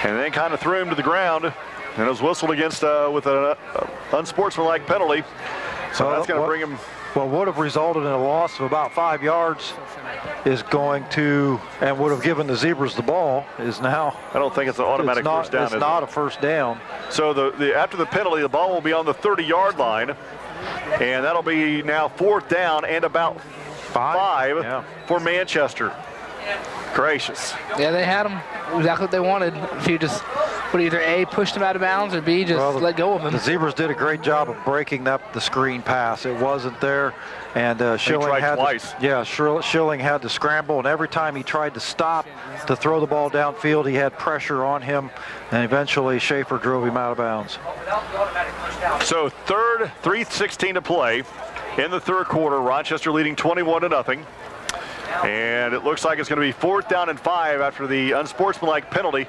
And then kind of threw him to the ground. And it was whistled against with an unsportsmanlike penalty. So that's going to bring him. What would have resulted in a loss of about 5 yards is going to, and would have given the Zebras the ball, is now. I don't think it's an automatic first down. It's not a first down. So after the penalty, the ball will be on the 30-yard line. And that'll be now 4th down and about 5 for Manchester. Gracious. Yeah, they had him exactly what they wanted. If you just would either A, pushed him out of bounds, or B, just let go of him. The Zebras did a great job of breaking up the screen pass. It wasn't there, and Schilling had Schilling had to scramble, and every time he tried to stop to throw the ball downfield, he had pressure on him, and eventually Schaefer drove him out of bounds. So 3:16 to play in the third quarter. Rochester leading 21-0. And it looks like it's going to be 4th down and 5 after the unsportsmanlike penalty.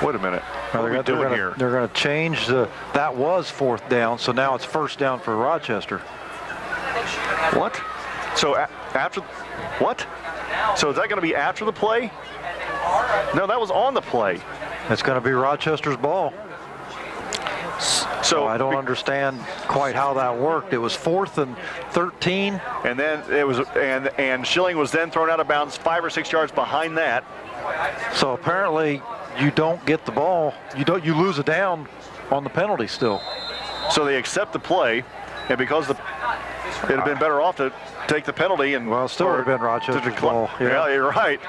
Wait a minute. What are we doing here? They're going to change that was 4th down, so now it's 1st down for Rochester. What? So after what? So is that going to be after the play? No, that was on the play. It's going to be Rochester's ball. So I don't understand quite how that worked. It was 4th and 13, and then it was and Schilling was then thrown out of bounds 5 or 6 yards behind that. So apparently you don't get the ball. You lose a down on the penalty still. So they accept the play, and because it'd have been better off to take the penalty and it still would have been Rochester's ball. Yeah, you're right.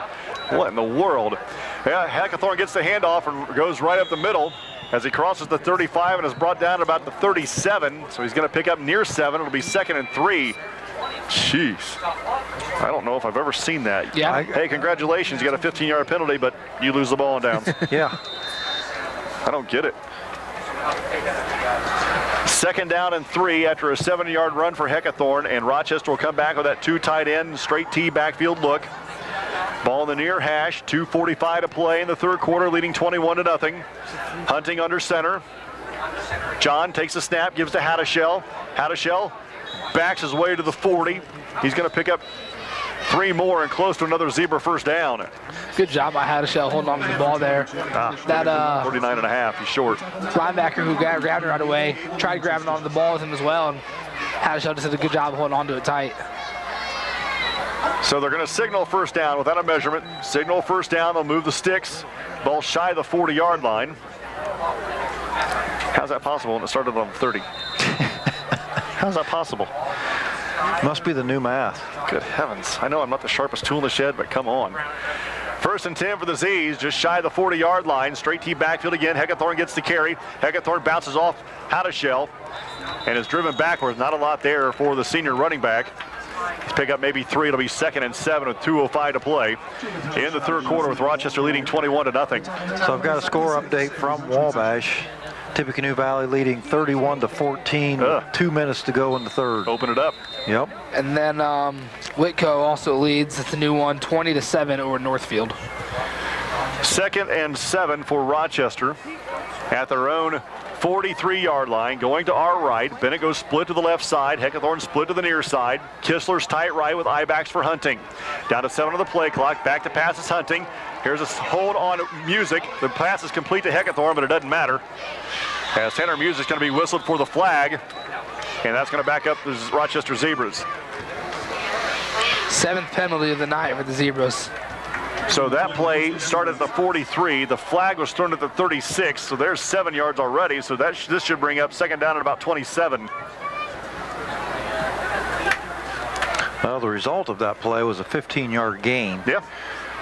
What in the world? Yeah, Hackathorn gets the handoff and goes right up the middle as he crosses the 35 and is brought down to about the 37. So he's going to pick up near 7. It'll be 2nd and 3. Jeez. I don't know if I've ever seen that. Yeah. Hey, congratulations. You got a 15-yard penalty, but you lose the ball on downs. Yeah. I don't get it. 2nd down and 3 after a 70-yard run for Hackathorn, and Rochester will come back with that 2 tight end, straight T backfield look. Ball in the near hash, 2:45 to play in the third quarter, leading 21-0. Hunting under center. John takes a snap, gives to Hattishell. Hattishell backs his way to the 40. He's going to pick up 3 more and close to another Zebra first down. Good job by Hattishell holding on to the ball there. 49.5, he's short. Linebacker who grabbed it right away, tried grabbing onto the ball with him as well, and Hattishell just did a good job of holding on to it tight. So they're going to signal first down without a measurement. Signal first down, they'll move the sticks. Ball shy of the 40-yard line. How's that possible when it started on 30? How's that possible? Must be the new math. Good heavens. I know I'm not the sharpest tool in the shed, but come on. 1st and 10 for the Z's, just shy of the 40-yard line. Straight T backfield again. Hackathorn gets the carry. Hackathorn bounces off Hattishell and is driven backwards. Not a lot there for the senior running back. He's pick up maybe 3. It'll be 2nd and 7 with 2:05 to play in the third quarter with Rochester leading 21-0. So I've got a score update from Wabash. Tippecanoe Valley leading 31-14. 2 minutes to go in the third. Open it up. Yep. And then Whitco also leads. It's a new one, 20-7 over Northfield. 2nd and 7 for Rochester at their own 43-yard line, going to our right. Bennett goes split to the left side. Hackathorn split to the near side. Kistler's tight right with I-backs for Hunting. Down to 7 on the play clock. Back to pass is Hunting. Here's a hold on Music. The pass is complete to Hackathorn, but it doesn't matter. As Tanner Music's going to be whistled for the flag, and that's going to back up the Rochester Zebras. 7th penalty of the night for the Zebras. So that play started at the 43. The flag was thrown at the 36. So there's 7 yards already. So this should bring up second down at about 27. Well, the result of that play was a 15-yard gain. Yeah.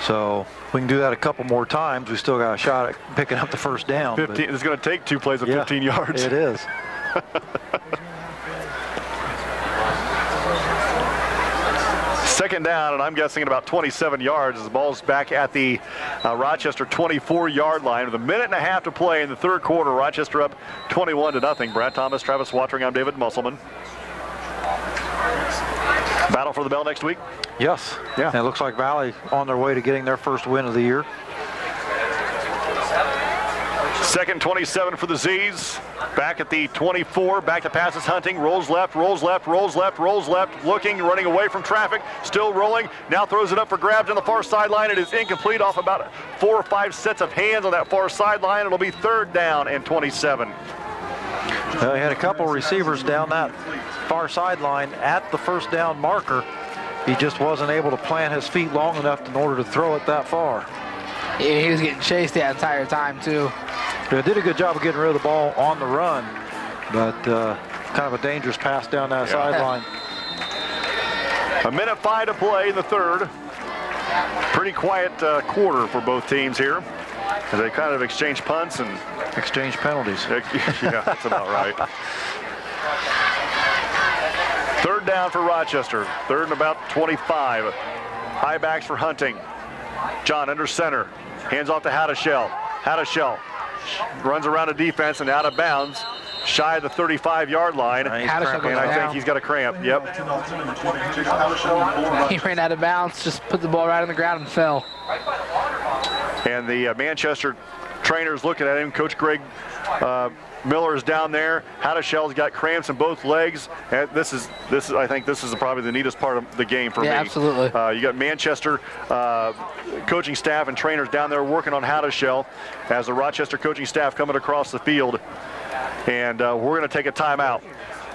So we can do that a couple more times. We still got a shot at picking up the first down. 15. It's going to take 2 plays of 15 yards. It is. Second down, and I'm guessing at about 27 yards as the ball's back at the Rochester 24-yard line with a minute and a half to play in the third quarter. Rochester up 21-0. Brad Thomas, Travis Watering, I'm David Musselman. Battle for the bell next week? Yes. Yeah. And it looks like Valley on their way to getting their first win of the year. Second 27 for the Z's. Back at the 24, back to passes Hunting, rolls left, rolls left, rolls left, rolls left, looking, running away from traffic, still rolling, now throws it up for grabs on the far sideline. It is incomplete off about 4 or 5 sets of hands on that far sideline. It'll be third down and 27. Well, he had a couple receivers down that far sideline at the first down marker. He just wasn't able to plant his feet long enough in order to throw it that far. Yeah, he was getting chased the entire time, too. They did a good job of getting rid of the ball on the run, but kind of a dangerous pass down that sideline. A minute 5 to play in the third. Pretty quiet quarter for both teams here. As they kind of exchange punts and exchange penalties. Yeah, that's about right. Third down for Rochester. Third and about 25. High backs for Hunting. John under center. Hands off to Hadashell. Hadashell runs around a defense and out of bounds. Shy of the 35-yard line. And I think he's got a cramp. Yep. He ran out of bounds, just put the ball right on the ground and fell. And the Manchester trainers looking at him. Coach Greg Miller is down there. Hadashell's got cramps in both legs. And I think this is probably the neatest part of the game for me. Yeah, absolutely. You got Manchester coaching staff and trainers down there working on Hadashell as the Rochester coaching staff coming across the field. And we're going to take a timeout.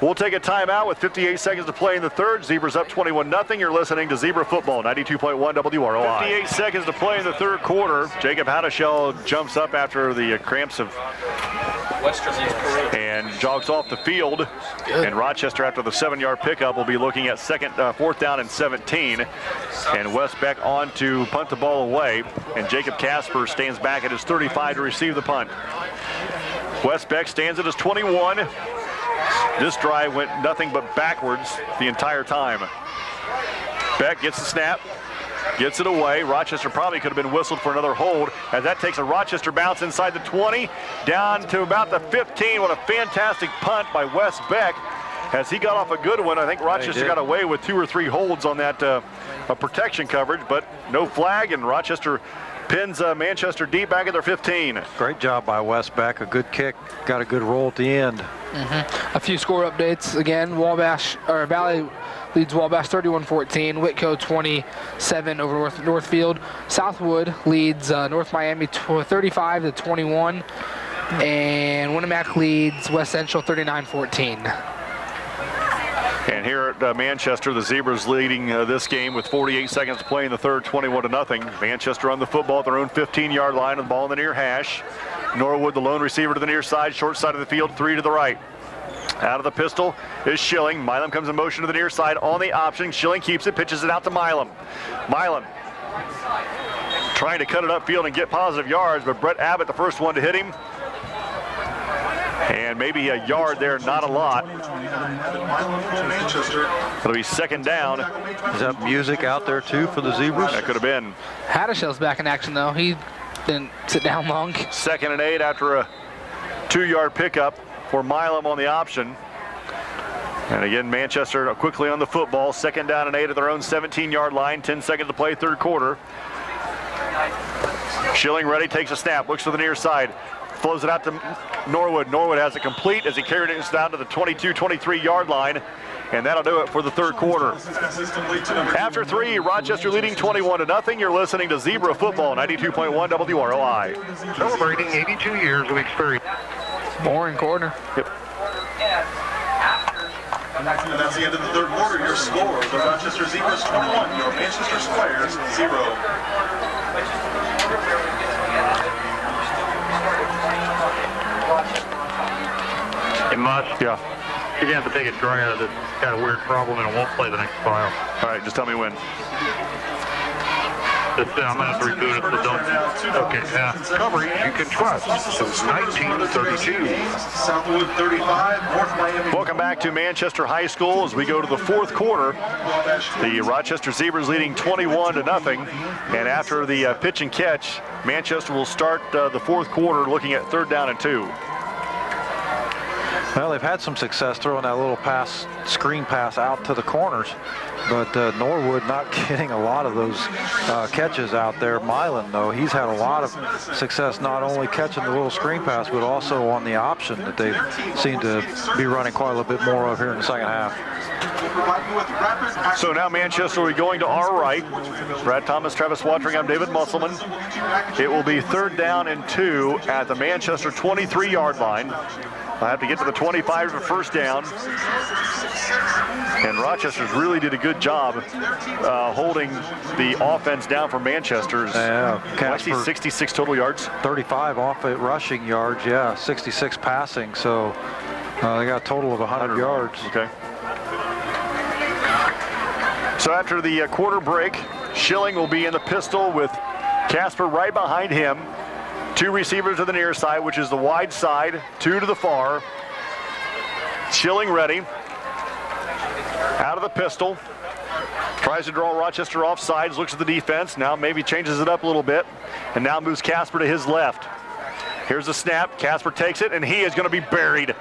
We'll take a timeout with 58 seconds to play in the third. Zebras up 21-0. You're listening to Zebra Football, 92.1 WROI. 58 seconds to play in the third quarter. Jacob Hadashell jumps up after the cramps of and jogs off the field. Good. And Rochester, after the 7-yard pickup, will be looking at fourth down and 17. And Wes Beck on to punt the ball away. And Jacob Casper stands back at his 35 to receive the punt. Wes Beck stands at his 21. This drive went nothing but backwards the entire time. Beck gets the snap, gets it away. Rochester probably could have been whistled for another hold as that takes a Rochester bounce inside the 20, down to about the 15. What a fantastic punt by Wes Beck as he got off a good one. I think Rochester got away with 2 or 3 holds on that protection coverage, but no flag, and Rochester pins Manchester deep back at their 15. Great job by Wes Beck. A good kick. Got a good roll at the end. A few score updates. Again, Valley leads Wabash 31-14. Whitco 27 over Northfield. Southwood leads North Miami 35-21. And Winnemac leads West Central 39-14. And here at Manchester, the Zebras leading this game with 48 seconds to play in the third, 21-0. Manchester on the football at their own 15-yard line, with the ball in the near hash. Norwood, the lone receiver to the near side, short side of the field, 3 to the right. Out of the pistol is Schilling. Milam comes in motion to the near side on the option. Schilling keeps it, pitches it out to Milam. Milam trying to cut it upfield and get positive yards, but Brett Abbott, the first one to hit him. And maybe a yard there, not a lot. It'll be second down. Is that music out there too for the Zebras? That could have been. Hadashell's back in action though. He didn't sit down long. 2nd and 8 after a 2-yard pickup for Milam on the option. And again, Manchester quickly on the football. 2nd down and 8 at their own 17-yard line. 10 seconds to play, third quarter. Schilling ready, takes a snap, looks to the near side. Flows it out to Norwood. Norwood has it complete as he carried it down to the 22-23-yard line. And that'll do it for the third quarter. After 3, Rochester leading 21-0. You're listening to Zebra Football, 92.1 WROI. Celebrating 82 years of experience. Boring corner. Yep. And that's the end of the third quarter. Your score, the Rochester Zebras 21, your Manchester Squires 0. It must. Yeah. You're going to have to take a dryer that's got a weird problem and it won't play the next file. All right, just tell me when. I'm going to have to reboot it, so don't. Okay, yeah. Coverage you can trust since 1932. Southwood 35, North Miami. Welcome back to Manchester High School as we go to the fourth quarter. The Rochester Zebras leading 21-0. And after the pitch and catch, Manchester will start the fourth quarter looking at 3rd down and 2. Well, they've had some success throwing that little pass, screen pass out to the corners, but Norwood not getting a lot of those catches out there. Milan, though, he's had a lot of success not only catching the little screen pass, but also on the option that they seem to be running quite a little bit more of here in the second half. So now Manchester will be going to our right. Brad Thomas, Travis Watering, I'm David Musselman. It will be 3rd down and 2 at the Manchester 23-yard line. I have to get to the 25 for first down. And Rochester's really did a good job holding the offense down for Manchester's. Yeah, I see 66 total yards. 35 off at rushing yards, yeah, 66 passing. So they got a total of 100 yards. Okay. So after the quarter break, Schilling will be in the pistol with Casper right behind him. 2 receivers to the near side, which is the wide side, 2 to the far. Schilling ready. Out of the pistol. Tries to draw Rochester off sides, looks at the defense. Now maybe changes it up a little bit. And now moves Casper to his left. Here's the snap. Casper takes it, and he is going to be buried.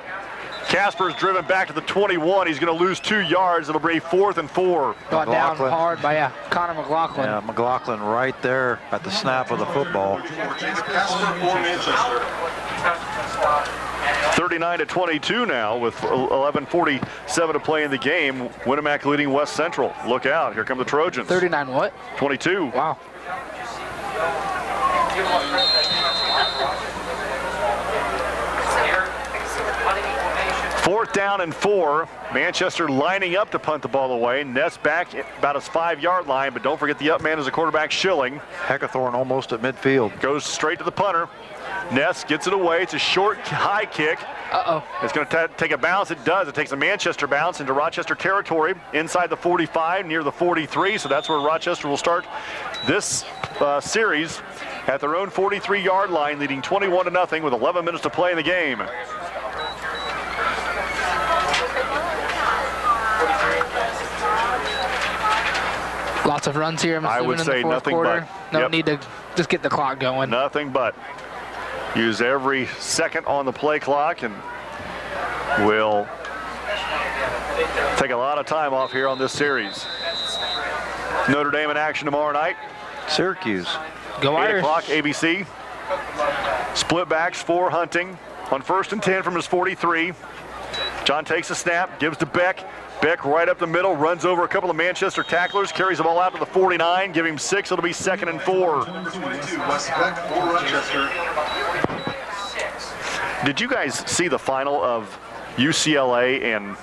Casper is driven back to the 21. He's going to lose 2 yards. It'll be 4th and 4. Got down hard by Connor McLaughlin. Yeah, McLaughlin right there at the snap of the football. 39-22 now with 11:47 to play in the game. Winamac leading West Central. Look out. Here come the Trojans. 39 what? 22. Wow. 4th down and 4. Manchester lining up to punt the ball away. Ness back about his 5-yard line, but don't forget the up man is the quarterback, Schilling. Heckathorn almost at midfield. Goes straight to the punter. Ness gets it away. It's a short, high kick. Uh-oh. It's going to take a bounce. It does. It takes a Manchester bounce into Rochester territory inside the 45, near the 43. So that's where Rochester will start this series at their own 43-yard line, leading 21-0 with 11 minutes to play in the game. Lots of runs here, I'm I would say in the fourth nothing quarter. but. No need to just get the clock going. Nothing but. Use every second on the play clock, and we'll take a lot of time off here on this series. Notre Dame in action tomorrow night. Syracuse. Go 8 Irish. o'clock, ABC. Split backs for Hunting on 1st and 10 from his 43. John takes a snap, gives to Beck. Beck right up the middle, runs over a couple of Manchester tacklers, carries the ball out to the 49, give him 6, it'll be 2nd and 4. Number 22, Wes Beck for Rochester. Did you guys see the final of UCLA and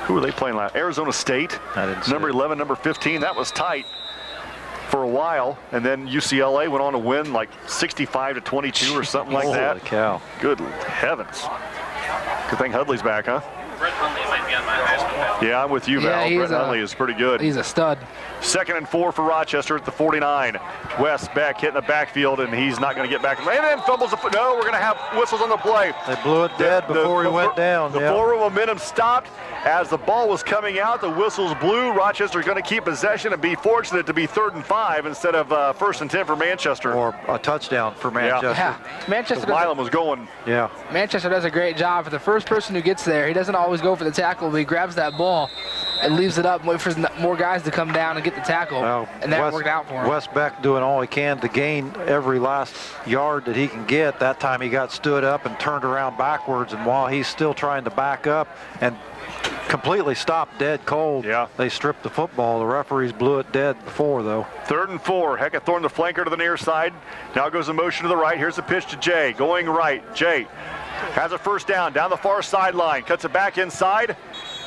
who were they playing last? Arizona State. I didn't see number it. 11, number 15. That was tight for a while, and then UCLA went on to win like 65-22 or something like that. Holy cow. Good heavens. Good thing Hudley's back, huh? Brett Hundley might be on my high school map. Yeah, I'm with you, Val. Yeah, Brett Hundley is pretty good. He's a stud. 2nd and 4 for Rochester at the 49. Wes Beck hitting the backfield, and he's not going to get back. And then fumbles the foot. No, we're going to have whistles on the play. They blew it dead before he went down. The forward momentum stopped as the ball was coming out. The whistles blew. Rochester's going to keep possession and be fortunate to be 3rd and 5 instead of 1st and 10 for Manchester. Or a touchdown for Manchester. Yeah, Manchester Milan was going. Yeah. Manchester does a great job. For the first person who gets there, he doesn't always go for the tackle, but he grabs that ball and leaves it up and wait for more guys to come down and get the tackle. Well, and that worked out for him. Wes Beck doing all he can to gain every last yard that he can get. That time he got stood up and turned around backwards, and while he's still trying to back up and completely stopped dead cold, they stripped the football. The referees blew it dead before, though. 3rd and 4. Heckathorn, the flanker to the near side. Now goes in motion to the right. Here's the pitch to Jay. Going right. Jay has a first down the far sideline, cuts it back inside,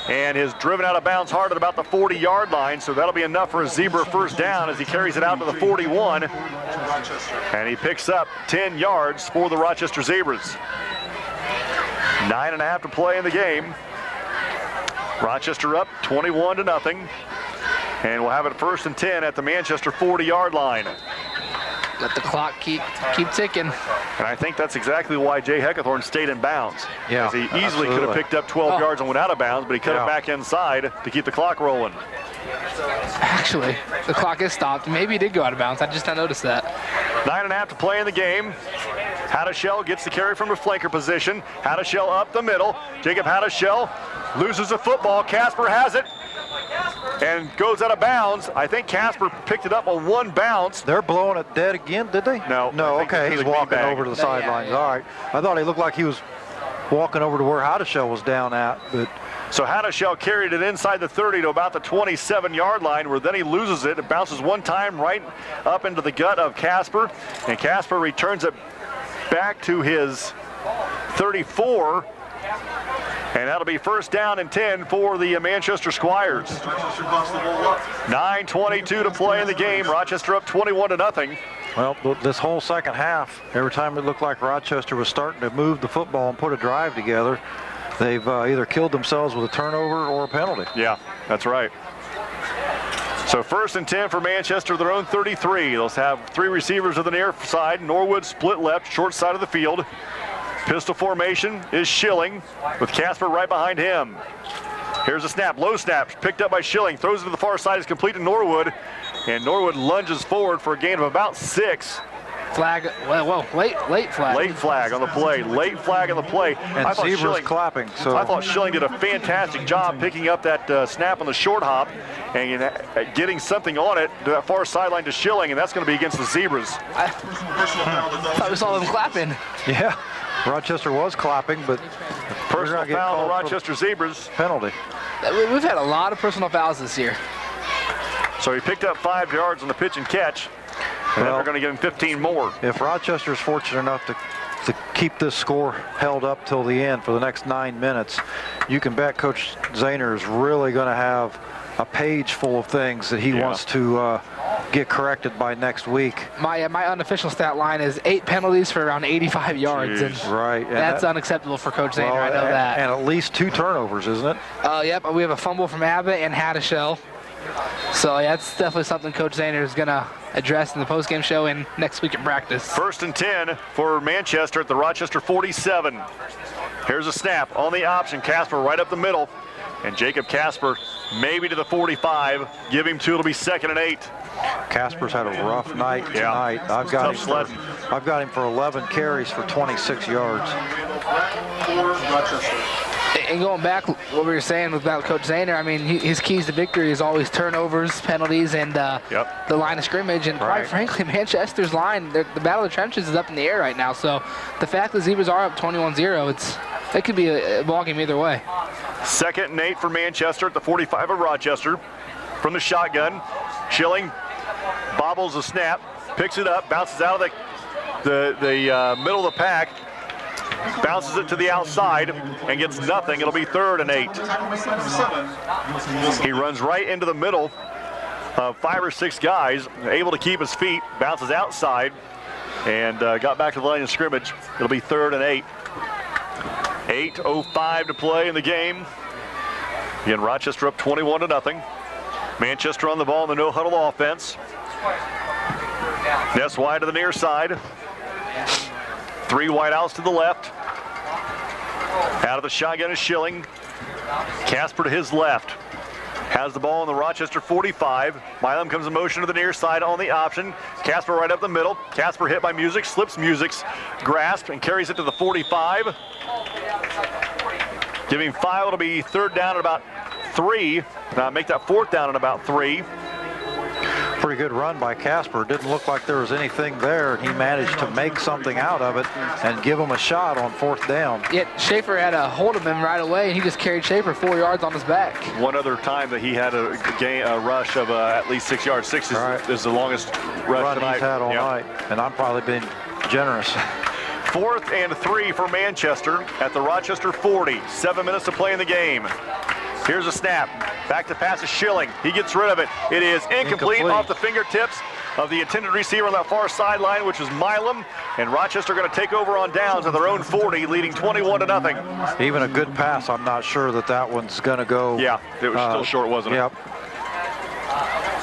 and is driven out of bounds hard at about the 40-yard line, so that'll be enough for a Zebra first down as he carries it out to the 41, and he picks up 10 yards for the Rochester Zebras. 9.5 to play in the game. Rochester up 21-0, and we'll have it first and 10 at the Manchester 40-yard line. Let the clock keep ticking. And I think that's exactly why Jay Heckathorn stayed in bounds. Yeah, as he easily could have picked up 12 yards and went out of bounds, but he cut it back inside to keep the clock rolling. Actually, the clock is stopped. Maybe he did go out of bounds. I just not noticed that. 9.5 to play in the game. Hadashell gets the carry from the flanker position. Hadashell up the middle. Jacob Hadashell loses the football. Casper has it and goes out of bounds. I think Casper picked it up on one bounce. They're blowing it dead again, did they? No. No, okay, he's walking over to the sidelines. All right. I thought he looked like he was walking over to where Hadashell was down at, but... So Hadashell carried it inside the 30 to about the 27-yard line, where then he loses it. It bounces one time right up into the gut of Casper, and Casper returns it back to his 34, and that'll be first down and 10 for the Manchester Squires. 9:22 to play in the game. Rochester up 21-0. Well, this whole second half, every time it looked like Rochester was starting to move the football and put a drive together, they've either killed themselves with a turnover or a penalty. Yeah, that's right. So first and 10 for Manchester, their own 33. They'll have three receivers to the near side. Norwood split left, short side of the field. Pistol formation is Schilling with Casper right behind him. Here's a snap, low snap, picked up by Schilling, throws it to the far side, is complete to Norwood, and Norwood lunges forward for a gain of about 6. Flag, whoa, late flag. Late flag on the play, late flag on the play. And Zebra's clapping. So I thought Schilling did a fantastic job picking up that snap on the short hop and getting something on it to that far sideline to Schilling, and that's going to be against the Zebras. I thought we saw them clapping. Yeah, Rochester was clapping, but personal foul on the Rochester Zebras. Penalty. We've had a lot of personal fouls this year. So he picked up 5 yards on the pitch and catch. And they're going to give him 15 more. If Rochester's fortunate enough to keep this score held up till the end for the next 9 minutes, you can bet Coach Zahner is really going to have a page full of things that he wants to get corrected by next week. My unofficial stat line is 8 penalties for around 85 yards. And right. And that's unacceptable for Coach Zahner, I know that. And at least 2 turnovers, isn't it? Yep, we have a fumble from Abbott and Hadashell. So yeah, that's definitely something Coach Zahner is going to address in the postgame show and next week at practice. First and 10 for Manchester at the Rochester 47. Here's a snap on the option. Casper right up the middle. And Jacob Casper maybe to the 45. Give him 2, it'll be 2nd and 8. Casper's had a rough night tonight. I've got him for 11 carries for 26 yards. And going back, what we were saying about Coach Zahner, I mean, his keys to victory is always turnovers, penalties, and the line of scrimmage. And quite frankly, Manchester's line, the battle of the trenches is up in the air right now. So the fact that Zebras are up 21-0, it could be a ball game either way. 2nd and 8 for Manchester at the 45 of Rochester. From the shotgun, Schilling bobbles the snap, picks it up, bounces out of the middle of the pack, bounces it to the outside and gets nothing. It'll be 3rd and 8. He runs right into the middle of 5 or 6 guys, able to keep his feet, bounces outside, and got back to the line of scrimmage. It'll be 3rd and 8. 8:05 to play in the game. Again, Rochester up 21-0. Manchester on the ball in the no-huddle offense. Ness wide to the near side. 3 wide outs to the left. Out of the shotgun is Schilling. Casper to his left. Has the ball on the Rochester 45. Milam comes in motion to the near side on the option. Casper right up the middle. Casper hit by Music, slips Music's grasp and carries it to the 45. Giving 5, it'll be 3rd down at about 3. Make that 4th down at about 3. Pretty good run by Casper. Didn't look like there was anything there. He managed to make something out of it and give him a shot on 4th down. Yet Schaefer had a hold of him right away, and he just carried Schaefer 4 yards on his back. One other time that he had a rush of at least 6 yards. 6 is the longest rush he's had all night, and I'm probably being generous. 4th and 3 for Manchester at the Rochester 40. 7 minutes to play in the game. Here's a snap. Back to pass to Schilling. He gets rid of it. It is incomplete off the fingertips of the intended receiver on that far sideline, which is Milam. And Rochester going to take over on downs at their own 40, leading 21-0. Even a good pass, I'm not sure that one's going to go. Yeah, it was still short, wasn't it? Yep.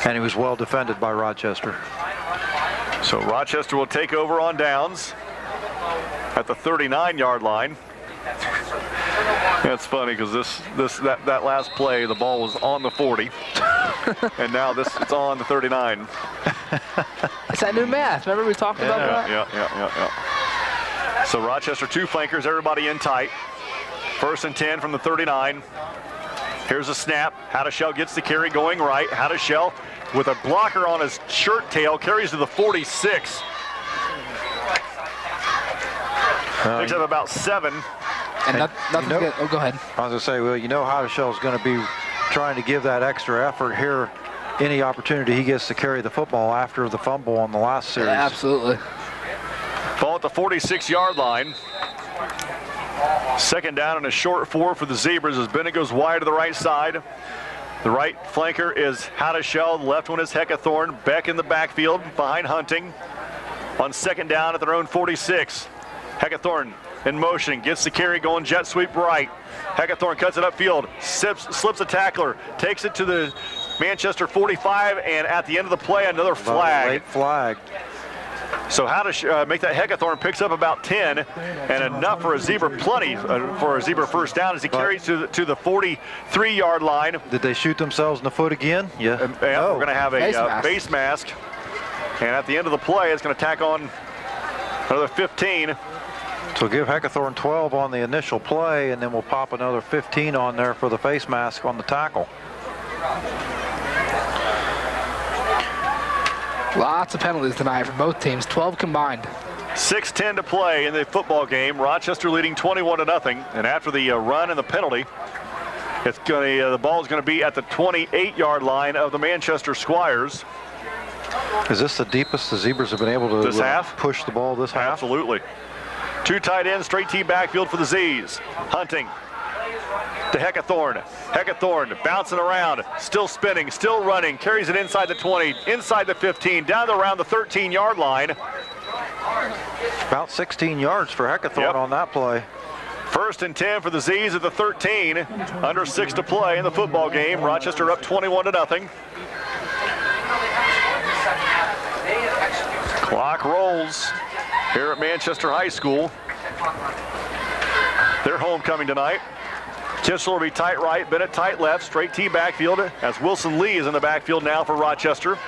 And he was well defended by Rochester. So Rochester will take over on downs at the 39-yard line. That's funny because that last play, the ball was on the 40, and now it's on the 39. It's that new math. Remember we talked about that? Yeah. So Rochester 2 flankers, everybody in tight. 1st and 10 from the 39. Here's a snap. Hadashell gets the carry going right. Hadashell with a blocker on his shirt tail carries to the 46. Picks up about 7. And nothing's good. Oh, go ahead. I was going to say, well, you know Hadashell's going to be trying to give that extra effort here. Any opportunity he gets to carry the football after the fumble on the last series. Yeah, absolutely. Ball at the 46-yard line. 2nd down and a short 4 for the Zebras as Bennett goes wide to the right side. The right flanker is Hadashell. The left one is Heckathorn. Beck in the backfield behind Hunting. On 2nd down at their own 46. Heckathorn in motion, gets the carry going jet sweep right. Heckathorn cuts it upfield, slips a tackler, takes it to the Manchester 45, and at the end of the play, another flag. Late flag. So how to make that Heckathorn picks up about 10, and enough for a Zebra, plenty for a Zebra first down as he carries to the 43-yard line. Did they shoot themselves in the foot again? Yeah. We're going to have a face mask. And at the end of the play, it's going to tack on another 15. So give Heckathorn 12 on the initial play, and then we'll pop another 15 on there for the face mask on the tackle. Lots of penalties tonight for both teams, 12 combined. 6:10 to play in the football game. Rochester leading 21-0. And after the run and the penalty, the ball is going to be at the 28-yard line of the Manchester Squires. Is this the deepest the Zebras have been able to push the ball this half? Absolutely. 2 tight ends, straight T backfield for the Z's. Hunting to Heckathorn. Heckathorn bouncing around, still spinning, still running, carries it inside the 20, inside the 15, down to around the 13-yard line. About 16 yards for Heckathorn on that play. 1st and 10 for the Z's at the 13. Under 6 to play in the football game. Rochester up 21-0. Clock rolls here at Manchester High School. Their homecoming tonight. Kissel will be tight right, Bennett tight left, straight T backfield as Wilson Lee is in the backfield now for Rochester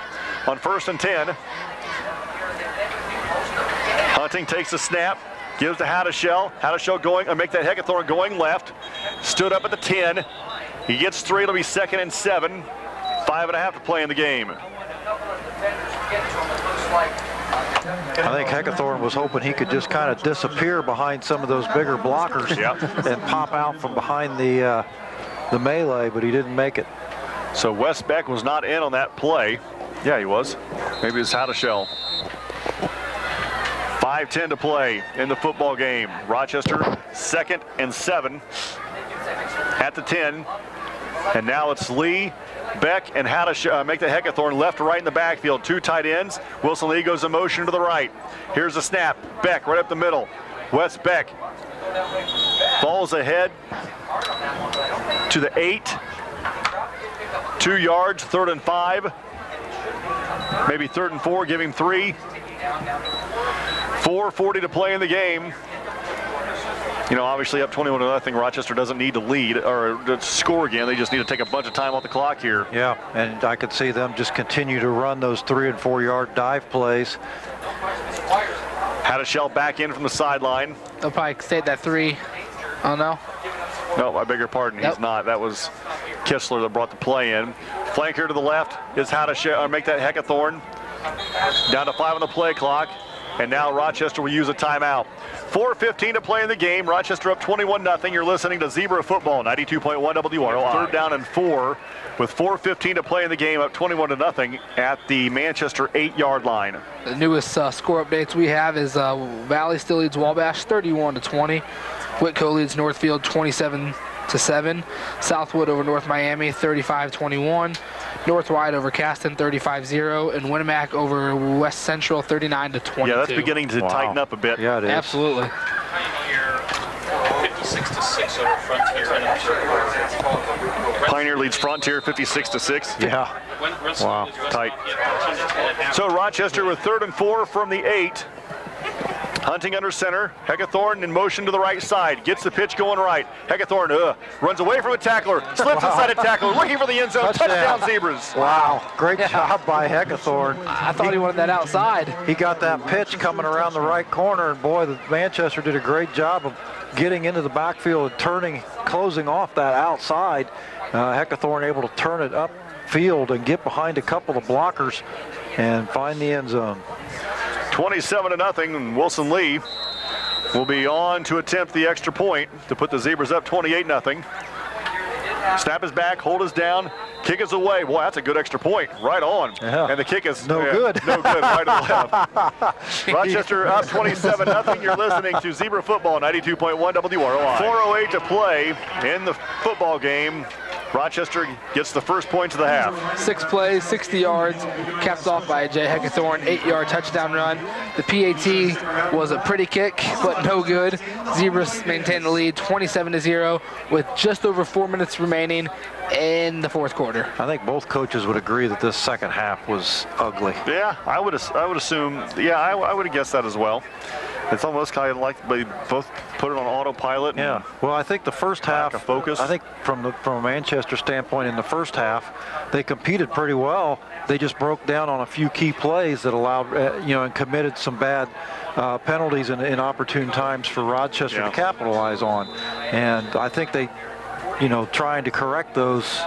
on 1st and 10. Hunting takes a snap, gives to Hadashell. Hadashell going, make that Heckathorn going left. Stood up at the 10. He gets 3, it'll be 2nd and 7. 5.5 to play in the game. I think Heckathorn was hoping he could just kind of disappear behind some of those bigger blockers and pop out from behind the melee, but he didn't make it. So Wes Beck was not in on that play. Yeah, he was. Maybe it's Hadashell. 5:10 to play in the football game. Rochester 2nd and 7 at the 10. And now it's Lee, Beck, and Hadashell make the Heckathorn left to right in the backfield. 2 tight ends. Wilson Lee goes in motion to the right. Here's the snap. Beck right up the middle. Wes Beck falls ahead to the 8. 2 yards, 3rd and 5. Maybe 3rd and 4, give him 3. 4:40 to play in the game. You know, obviously up 21-0, Rochester doesn't need to lead or to score again. They just need to take a bunch of time off the clock here. Yeah, and I could see them just continue to run those 3- and 4-yard dive plays. Hadashell back in from the sideline. They'll probably stay at that 3. Oh, no? No, I beg your pardon. He's not. That was Kistler that brought the play in. Flanker to the left is Hadashell, make that Heckathorn. Down to 5 on the play clock. and now Rochester will use a timeout. 4:15 to play in the game. Rochester up 21-0. You're listening to Zebra Football, 92.1 WROI. Third down and 4 with 4:15 to play in the game, up 21-0 at the Manchester 8-yard line. The newest score updates we have is Valley still leads Wabash 31-20. Whitco leads Northfield 27-7. Southwood over North Miami 35-21. Northwide over Caston 35-0, and Winnemac over West Central 39-22. Yeah, that's beginning to tighten up a bit. Yeah, it is. Absolutely. 56-6 over Frontier. Pioneer leads Frontier 56-6. Yeah. Wow. Tight. So Rochester with 3rd and 4 from the 8. Hunting under center. Heckathorn in motion to the right side. Gets the pitch going right. Heckathorn runs away from a tackler. Slips inside a tackler. Looking for the end zone. Touchdown Zebras. Wow. Great job by Heckathorn. I thought he wanted that outside. He got that pitch coming around the right corner, and boy, the Manchester did a great job of getting into the backfield and closing off that outside. Heckathorn able to turn it upfield and get behind a couple of blockers and find the end zone. 27-0, and Wilson Lee will be on to attempt the extra point to put the Zebras up 28-0. Snap is back, hold is down, kick is away. Boy, that's a good extra point. Right on. Yeah. And the kick is no good. No good, right to the left. Rochester up 27-0. You're listening to Zebra Football, 92.1 WROI. 4:08 to play in the football game. Rochester gets the first points of the half. 6 plays, 60 yards, capped off by Jay Heckathorn, 8-yard touchdown run. The PAT was a pretty kick, but no good. Zebras maintain the lead 27-0 with just over 4 minutes remaining in the fourth quarter. I think both coaches would agree that this second half was ugly. Yeah, I would assume, I would have guessed that as well. It's almost kind of like they both put it on autopilot. Yeah. Well, I think the first half, of focus. I think from a Manchester standpoint, in the first half, they competed pretty well. They just broke down on a few key plays that allowed, and committed some bad penalties in opportune times for Rochester to capitalize on. And I think they, trying to correct those,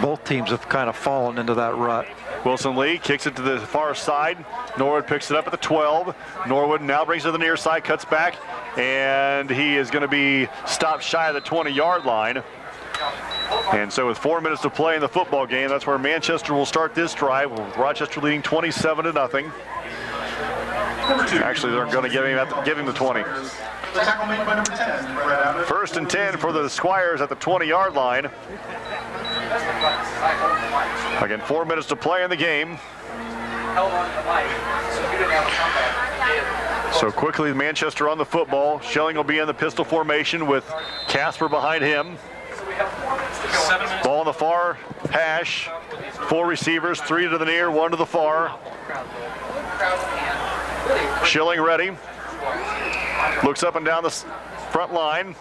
both teams have kind of fallen into that rut. Wilson Lee kicks it to the far side. Norwood picks it up at the 12. Norwood now brings it to the near side, cuts back, and he is going to be stopped shy of the 20-yard line. And so with 4 minutes to play in the football game, that's where Manchester will start this drive, with Rochester leading 27-0. Actually, they're going to give him the 20. The tackle made by number 10, Brett Abbott. 1st and 10 for the Squires at the 20-yard line. Again, 4 minutes to play in the game. So quickly, Manchester on the football. Schilling will be in the pistol formation with Casper behind him. Ball on the far hash. 4 receivers, 3 to the near, 1 to the far. Schilling ready. Looks up and down the front line.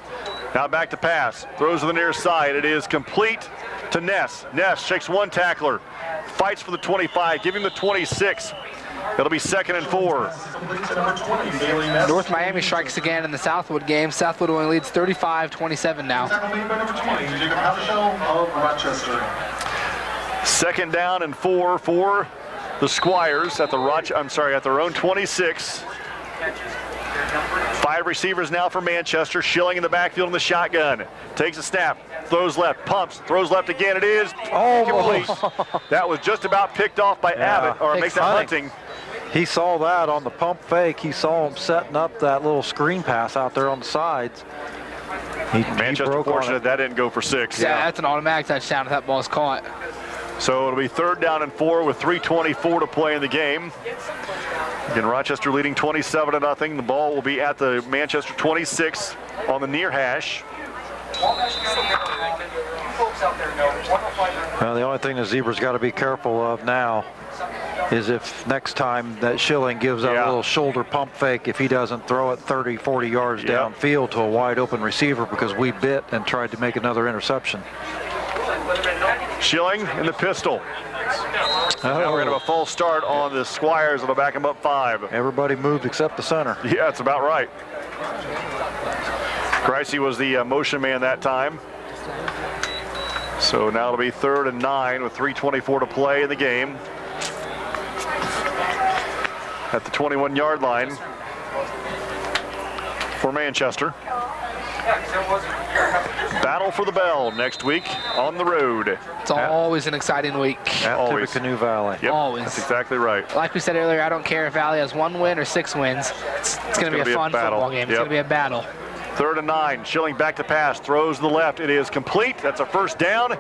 Now back to pass. Throws to the near side. It is complete to Ness. Ness shakes one tackler. Fights for the 25. Give him the 26. It'll be 2nd and 4. North Miami strikes again in the Southwood game. Southwood only leads 35-27 now. Tackle made by number 20, Jacob Havishel of Rochester. 2nd down and 4 for the Squires at their own 26. 5 receivers now for Manchester. Schilling in the backfield in the shotgun. Takes a snap, throws left, pumps, throws left again. It is complete. That was just about picked off by Abbott, or makes it Hunting. He saw that on the pump fake. He saw him setting up that little screen pass out there on the sides. Manchester fortunate that didn't go for 6. Yeah, that's an automatic touchdown if that ball's caught. So it'll be 3rd down and 4 with 3:24 to play in the game. Again, Rochester leading 27-0. The ball will be at the Manchester 26 on the near hash. Well, the only thing the Zebras got to be careful of now is if next time that Schilling gives that little shoulder pump fake, if he doesn't throw it 30, 40 yards downfield to a wide open receiver, because we bit and tried to make another interception. Schilling in the pistol. Now we're going to have a false start on the Squires. It'll back him up 5. Everybody moved except the center. Yeah, that's about right. Gricey was the motion man that time. So now it'll be 3rd and 9 with 3:24 to play in the game. at the 21-yard line for Manchester. Battle for the bell next week on the road. It's always an exciting week. At Always. Tippecanoe Valley. Yep, Always. that's exactly right. Like we said earlier, I don't care if Valley has 1 win or 6 wins. It's going to be a fun football game. It's going to be a battle. 3rd and 9. Schilling back to pass. Throws to the left. It is complete. That's a first down.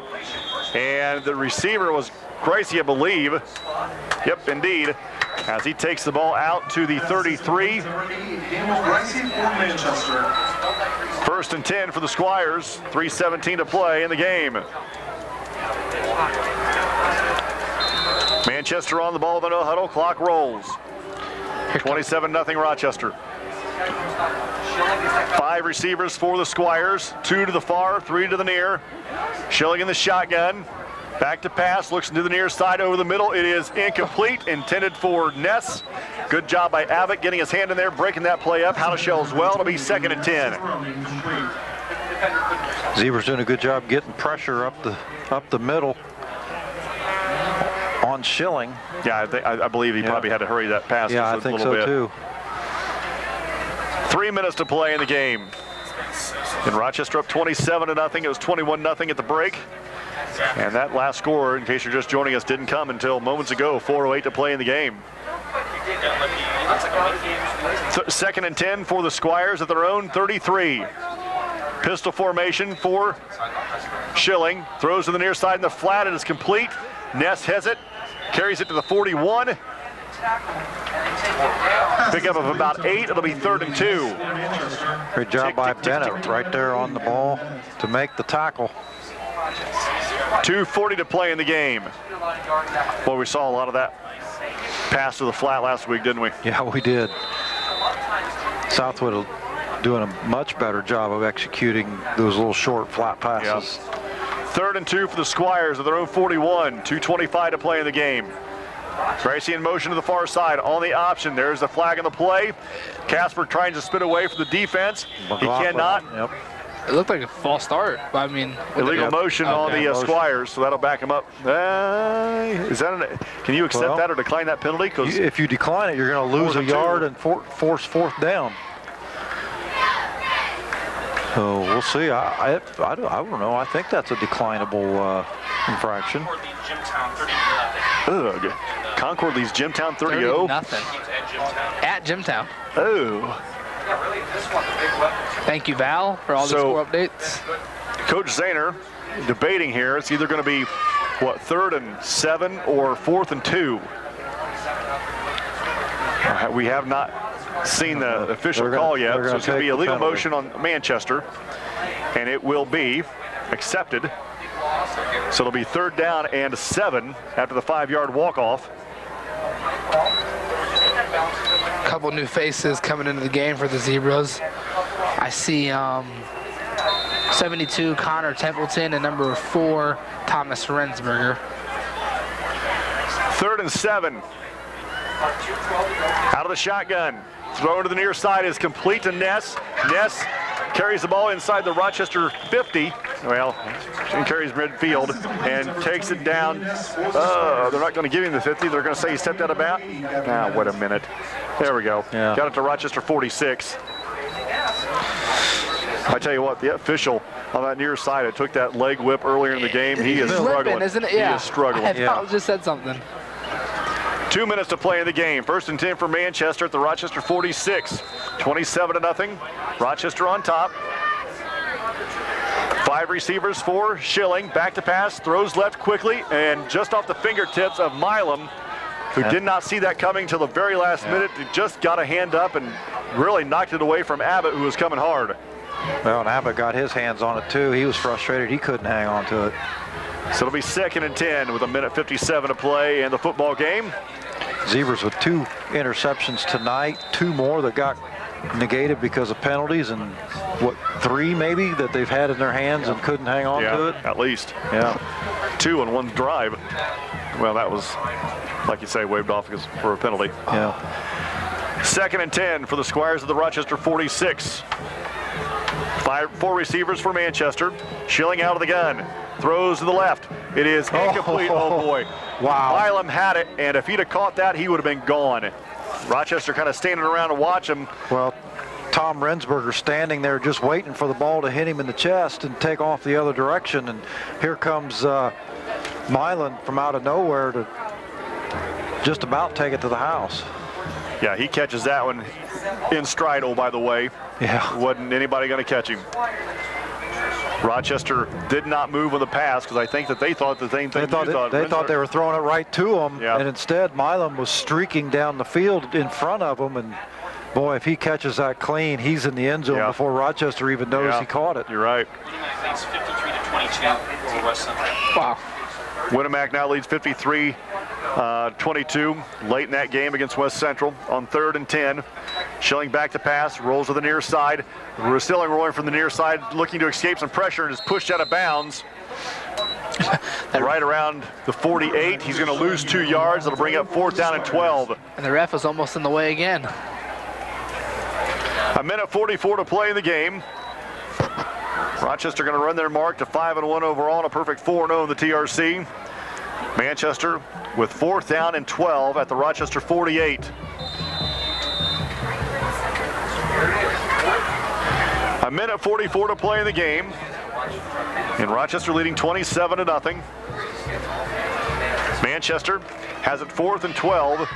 And the receiver was Gracie, I believe. Yep, indeed. As he takes the ball out to the 33. 1st and 10 for the Squires. 3:17 to play in the game. Manchester on the ball with a no huddle. Clock rolls. 27-0 Rochester. 5 receivers for the Squires. 2 to the far, 3 to the near. Schilling in the shotgun. Back to pass, looks into the near side over the middle. It is incomplete, intended for Ness. Good job by Abbott getting his hand in there, breaking that play up. Howdeshell as well. It'll be 2nd and 10. Zebras doing a good job getting pressure up the middle on Schilling. Yeah, I believe he probably had to hurry that pass Yeah, just I a think little so bit. too. 3 minutes to play in the game. And Rochester up 27-0. It was 21-0 at the break. And that last score, in case you're just joining us, didn't come until moments ago. 4:08 to play in the game. 2nd and 10 for the Squires at their own 33. Pistol formation for Schilling. Throws to the near side in the flat. It is complete. Ness has it. Carries it to the 41. Pickup of about 8. It'll be 3rd and 2. Great job by Bennett right there on the ball to make the tackle. 2:40 to play in the game. Well, we saw a lot of that pass to the flat last week, didn't we? Yeah, we did. Southwood doing a much better job of executing those little short flat passes. Yep. 3rd and 2 for the Squires at their own 41. 2:25 to play in the game. Gracie in motion to the far side on the option. There's the flag in the play. Casper trying to spin away from the defense. McLaughlin. He cannot. Yep. It looked like a false start. I mean, Illegal motion on the Squires, so that'll back him up. Is that can you accept that or decline that penalty? Because if you decline it, you're going to lose a yard and force 4th down. So we'll see. I don't know. I think that's a declinable infraction. Ugh. Concord leads Jimtown 30-0. Nothing. At Jimtown. Oh. Thank you, Val, for all the score updates. Coach Zahner debating here. It's either going to be, 3rd and 7 or 4th and 2. We have not seen the official call yet, so it's going to be a legal motion on Manchester, and it will be accepted. So it'll be 3rd down and 7 after the 5-yard walk-off. A couple new faces coming into the game for the Zebras. I see 72 Connor Templeton and number 4 Thomas Rensberger. 3rd and 7. Out of the shotgun. Throw to the near side is complete to Ness. Ness carries the ball inside the Rochester 50. Well, and carries midfield and takes it down. They're not going to give him the 50. They're going to say he stepped out of bounds. Now, wait a minute. There we go. Yeah. Got it to Rochester 46. I tell you what, the official on that near side, it took that leg whip earlier in the game. He is struggling. Isn't it? Yeah. He is struggling. I thought I just said something. 2 minutes to play in the game. 1st and 10 for Manchester at the Rochester 46. 27-0. Rochester on top. 5 receivers for Schilling. Back to pass. Throws left quickly and just off the fingertips of Milam, who did not see that coming till the very last minute. He just got a hand up and really knocked it away from Abbott, who was coming hard. Well, and Abbott got his hands on it too. He was frustrated. He couldn't hang on to it. So it'll be 2nd and 10 with 1:57 to play in the football game. Zebras with 2 interceptions tonight, 2 more that got negated because of penalties, and 3 maybe that they've had in their hands and couldn't hang on to it. At least. Yeah. 2 in 1 drive. Well, that was, like you say, waved off for a penalty. Yeah. 2nd and 10 for the Squires of the Rochester 46. 4 receivers for Manchester. Schilling out of the gun. Throws to the left. It is incomplete. Oh boy. Wow. Milam had it, and if he'd have caught that, he would have been gone. Rochester kind of standing around to watch him. Well, Tom Rensberger standing there just waiting for the ball to hit him in the chest and take off the other direction. And here comes Milan from out of nowhere to just about take it to the house. Yeah, he catches that one in stride, oh, by the way. Yeah. Wasn't anybody going to catch him. Rochester did not move on the pass because I think that they thought the same thing. They thought they were throwing it right to him, yeah. And instead Milan was streaking down the field in front of him. And boy, if he catches that clean, he's in the end zone before Rochester even knows he caught it. You're right. Winamac leads 53-22 over West Central. Wow. Winamac now leads 53-22 late in that game against West Central on 3rd and 10. Schilling back to pass, rolls to the near side. Rustilling rolling from the near side, looking to escape some pressure and is pushed out of bounds. Right around the 48. He's going to lose 2 yards. It'll bring up 4th down and 12. And the ref was almost in the way again. 1:44 to play in the game. Rochester going to run their mark to 5-1 overall and a perfect 4-0 in the TRC. Manchester with 4th down and 12 at the Rochester 48. A minute 44 to play in the game. And Rochester leading 27-0. Manchester has it 4th and 12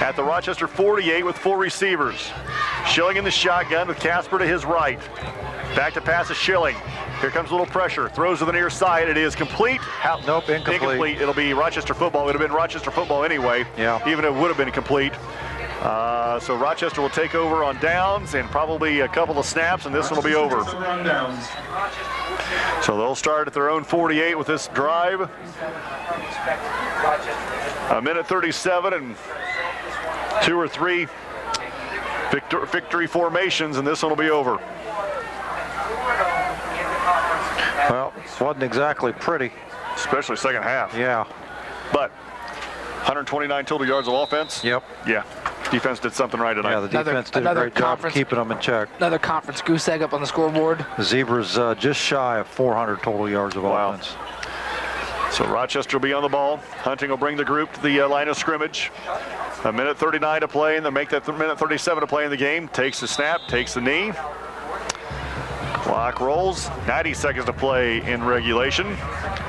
at the Rochester 48 with 4 receivers. Schilling in the shotgun with Casper to his right. Back to pass to Schilling. Here comes a little pressure. Throws to the near side. It is complete. Nope, incomplete. It'll be Rochester football. It would have been Rochester football anyway. Yeah. Even if it would have been complete. So Rochester will take over on downs and probably a couple of snaps, and this one will be over. So they'll start at their own 48 with this drive. 1:37 and 2 or 3 victory formations, and this one will be over. Well, wasn't exactly pretty. Especially second half. Yeah. But 129 total yards of offense. Yep. Yeah. Defense did something right tonight. Yeah, the defense did a great job of keeping them in check. Another conference goose egg up on the scoreboard. The Zebras just shy of 400 total yards of offense. So Rochester will be on the ball. Hunting will bring the group to the line of scrimmage. 1:39 to play, and they'll make that 1:37 to play in the game. Takes the snap, takes the knee. Clock rolls. 90 seconds to play in regulation.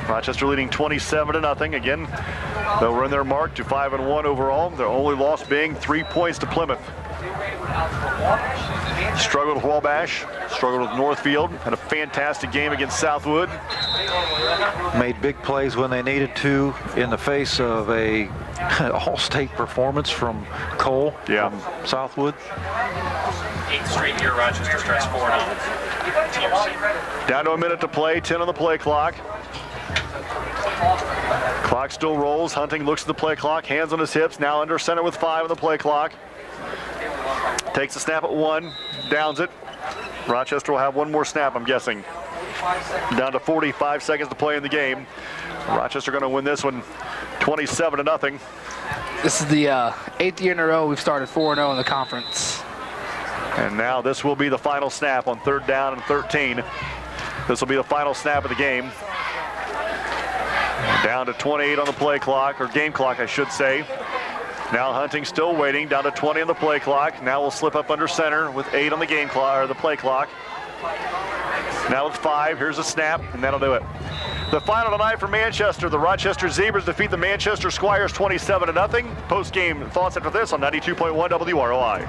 Rochester leading 27-0. Again, they'll run their mark to 5-1 overall. Their only loss being 3 points to Plymouth. Struggled with Wabash, struggled with Northfield, had a fantastic game against Southwood. Made big plays when they needed to in the face of a all-state performance from Cole from Southwood. 8th straight year Rochester starts 4-0. Down to a minute to play, 10 on the play clock. Clock still rolls. Hunting looks at the play clock, hands on his hips, now under center with 5 on the play clock. Takes the snap at 1, downs it. Rochester will have one more snap, I'm guessing. Down to 45 seconds to play in the game. Rochester going to win this one 27-0. This is the 8th year in a row we've started 4-0 in the conference. And now this will be the final snap on 3rd down and 13. This will be the final snap of the game. Down to 28 on the play clock, or game clock, I should say. Now Hunting still waiting, down to 20 on the play clock. Now we'll slip up under center with 8 on the game clock, or the play clock. Now with 5, here's a snap, and that'll do it. The final tonight for Manchester, the Rochester Zebras defeat the Manchester Squires 27-0. Post-game thoughts after this on 92.1 WROI.